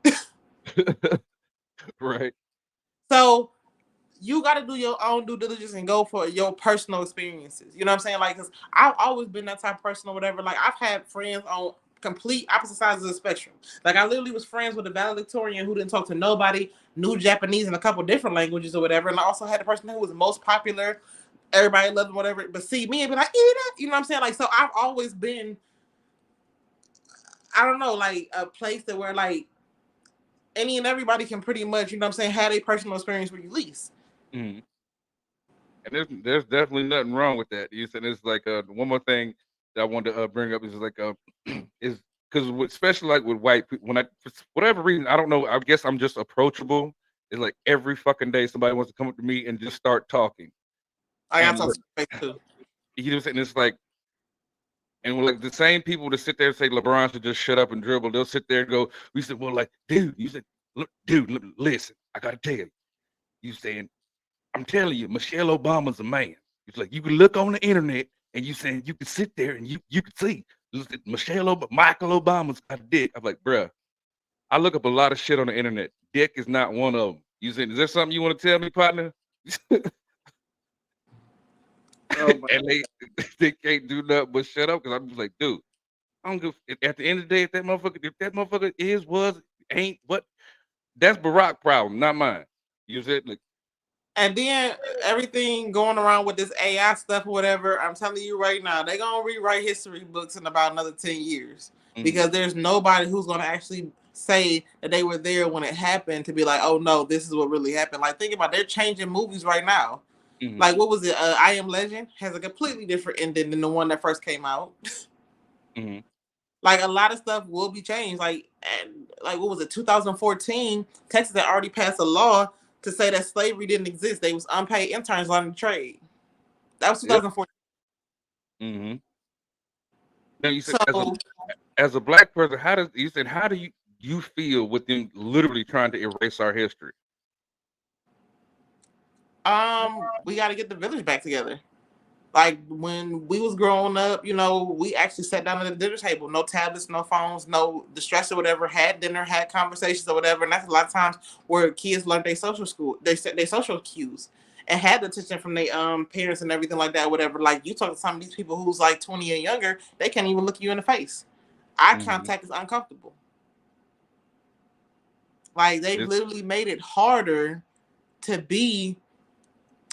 Right. So you got to do your own due diligence and go for your personal experiences. You know what I'm saying? Like, cause I've always been that type of person or whatever. Like, I've had friends on complete opposite sides of the spectrum. Like, I literally was friends with a valedictorian who didn't talk to nobody, knew Japanese and a couple different languages or whatever. And I also had the person who was the most popular. Everybody loved him, whatever. But see me and be like, you know what I'm saying? Like, so I've always been, I don't know, like a place that where like any and everybody can pretty much, you know what I'm saying, have a personal experience with Eulise. Mm-hmm. And there's definitely nothing wrong with that. You said it's like one more thing that I wanted to bring up is like is because especially like with white people, when I for whatever reason I don't know, I guess I'm just approachable. It's like every fucking day somebody wants to come up to me and just start talking. I got And some look, space too. you know what I'm saying? It's like, and like the same people that sit there and say LeBron should just shut up and dribble, they'll sit there and go, we said, well, like, dude, you said, look, dude, listen, I gotta tell you, you saying, I'm telling you, Michelle Obama's a man. It's like you can look on the internet and you saying you can sit there and you can see Michael Obama's got a dick. I'm like, bruh, I look up a lot of shit on the internet. Dick is not one of them. You saying, is there something you want to tell me, partner? Oh, And they can't do nothing but shut up because I'm just like, dude, I don't give. At the end of the day, if that motherfucker is, was, ain't, what, that's Barack problem, not mine. You said, like, and then everything going around with this AI stuff or whatever, I'm telling you right now, they're going to rewrite history books in about another 10 years. Because there's nobody who's going to actually say that they were there when it happened to be like, oh no, this is what really happened. Like, think about it, they're changing movies right now. Like, what was it? I Am Legend has a completely different ending than the one that first came out. Like, a lot of stuff will be changed. Like what was it? 2014, Texas had already passed a law to say that slavery didn't exist. They was unpaid interns learning the trade. That was 2014. Now you said So, as a black person, how do you feel with them literally trying to erase our history? we got to get the village back together. Like, when we was growing up, you know, we actually sat down at the dinner table. No tablets, no phones, no distress or whatever. Had dinner, had conversations or whatever. And that's a lot of times where kids learn their social cues and had the attention from their parents and everything like that, whatever. Like, you talk to some of these people who's like 20 and younger, they can't even look you in the face. Eye contact is uncomfortable. Like, they've literally made it harder to be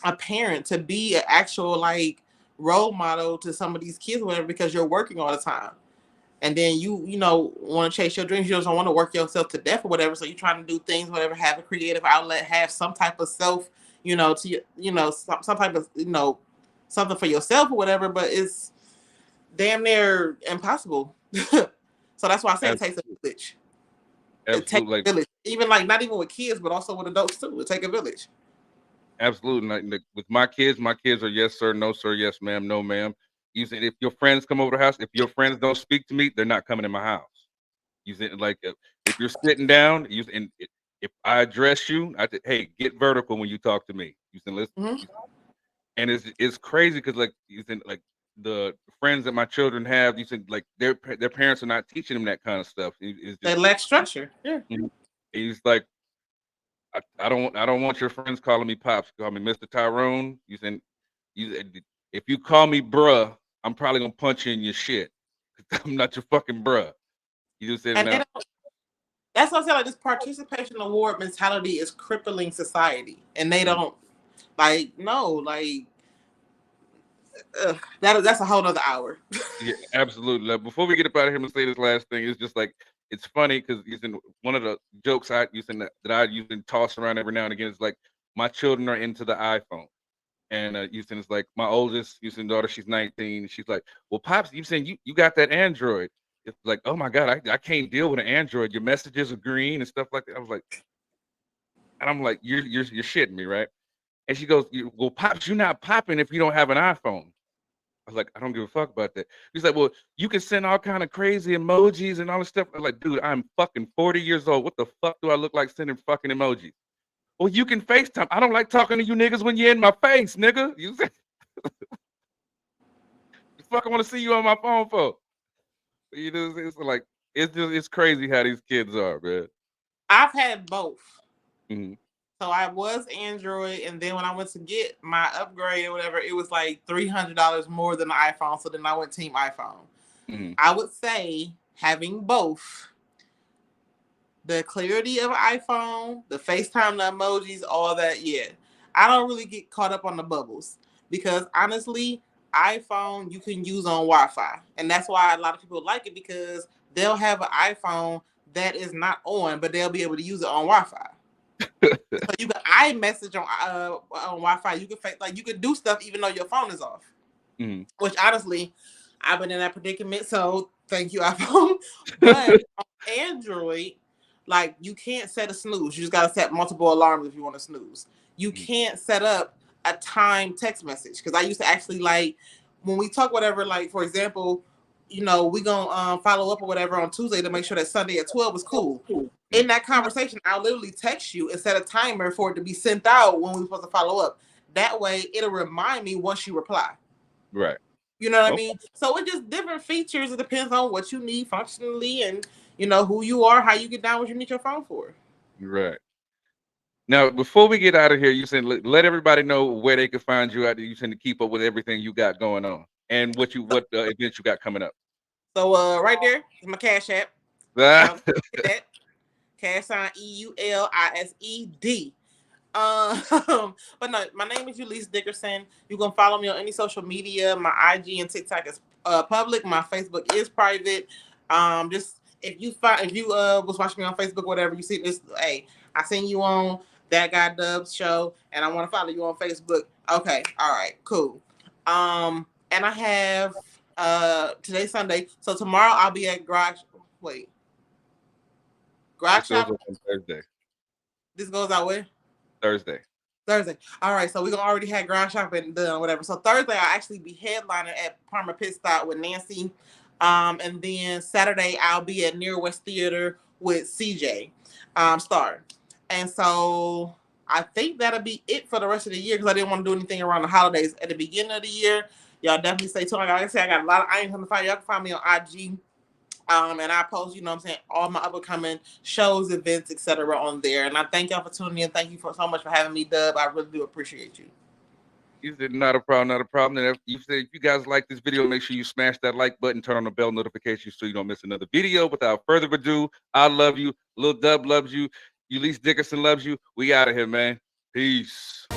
a parent, to be an actual like role model to some of these kids or whatever, because you're working all the time. And then you know, want to chase your dreams. You just don't want to work yourself to death or whatever. So you're trying to do things, whatever, have a creative outlet, have some type of self, you know, to, you know, some type of, you know, something for yourself or whatever, but it's damn near impossible. So that's why I say it takes a village. It takes a village. Even like, not even with kids, but also with adults too. It takes a village. Absolutely. Like, with my kids are yes sir, no sir, yes ma'am, no ma'am. You said if your friends come over to the house, if your friends don't speak to me, they're not coming in my house. You said, like, if you're sitting down, if I address you, I said, hey, get vertical when you talk to me. You said, listen, and it's crazy because like you said, like the friends that my children have, you said, like their parents are not teaching them that kind of stuff. They lack structure. Yeah. He's like, I don't want your friends calling me pops. Call me Mr. Tyrone. You said, if you call me bruh, I'm probably gonna punch you in your shit. I'm not your fucking bruh. You just said now. That's what I said. Like, this participation award mentality is crippling society, and they don't like. No, like that's a whole nother hour. Yeah, absolutely. Like, before we get up out of here, I'm gonna say this last thing. It's just like, it's funny because one of the jokes I using that I use and toss around every now and again is like, my children are into the iPhone. And Houston is like, my oldest Houston daughter, she's 19. She's like, well, Pops, you saying you got that Android. It's like, oh my God, I can't deal with an Android. Your messages are green and stuff like that. I was like, and I'm like, you're shitting me, right? And she goes, well, Pops, you're not popping if you don't have an iPhone. I was like, I don't give a fuck about that. He's like, well, you can send all kind of crazy emojis and all this stuff. I'm like, dude, I'm fucking 40 years old. What the fuck do I look like sending fucking emojis? Well, you can FaceTime. I don't like talking to you niggas when you're in my face, nigga. You say, the fuck I want to see you on my phone for? You know, it's like it's crazy how these kids are, man. I've had both. Mm-hmm. So I was Android, and then when I went to get my upgrade or whatever, it was like $300 more than the iPhone. So then I went Team iPhone. Mm-hmm. I would say having both, the clarity of iPhone, the FaceTime, the emojis, all that, yeah. I don't really get caught up on the bubbles because honestly, iPhone you can use on Wi-Fi. And that's why a lot of people like it because they'll have an iPhone that is not on, but they'll be able to use it on Wi-Fi. So you can iMessage on Wi-Fi. You can you can do stuff even though your phone is off. Mm-hmm. Which honestly, I've been in that predicament. So thank you, iPhone. But on Android, like you can't set a snooze. You just gotta set multiple alarms if you want to snooze. You can't set up a time text message because I used to actually like when we talk whatever. Like for example, you know we gonna follow up or whatever on Tuesday to make sure that Sunday at 12 is cool. In that conversation, I'll literally text you and set a timer for it to be sent out when we're supposed to follow up. That way, it'll remind me once you reply. Right. You know what I mean? So it's just different features. It depends on what you need functionally and, you know, who you are, how you get down, what you need your phone for. Right. Now, before we get out of here, you said let everybody know where they can find you out there. You said to keep up with everything you got going on and what events you got coming up. So right there is my Cash App. Ah. Hit that. Cash sign EULISED. But no, my name is Eulise Dickerson. You can follow me on any social media. My IG and TikTok is public. My Facebook is private. Just if you was watching me on Facebook, whatever, you see this, hey, I seen you on That Guy Dubs show, and I want to follow you on Facebook. Okay, all right, cool. And I have today's Sunday, so tomorrow I'll be at Garage Shop. On Thursday. This goes out where? Thursday. All right, so we're gonna already have ground shopping done, whatever. So Thursday I'll actually be headlining at Parma Pit Stop with Nancy. And then Saturday I'll be at Near West Theater with CJ Star. And so I think that'll be it for the rest of the year because I didn't want to do anything around the holidays at the beginning of the year. Y'all definitely stay tuned. Like I said, I got a lot of irons on the fire. Y'all can find me on IG. And I post, you know what I'm saying, all my upcoming shows, events, etc. on there. And I thank y'all for tuning in. Thank you so much for having me, Dub. I really do appreciate you. You said not a problem, not a problem. And you said if you guys like this video, make sure you smash that like button, turn on the bell notification so you don't miss another video. Without further ado, I love you. Lil Dub loves you. Eulise Dickerson loves you. We out of here, man. Peace.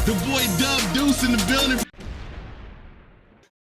The boy Dub Deuce in the building.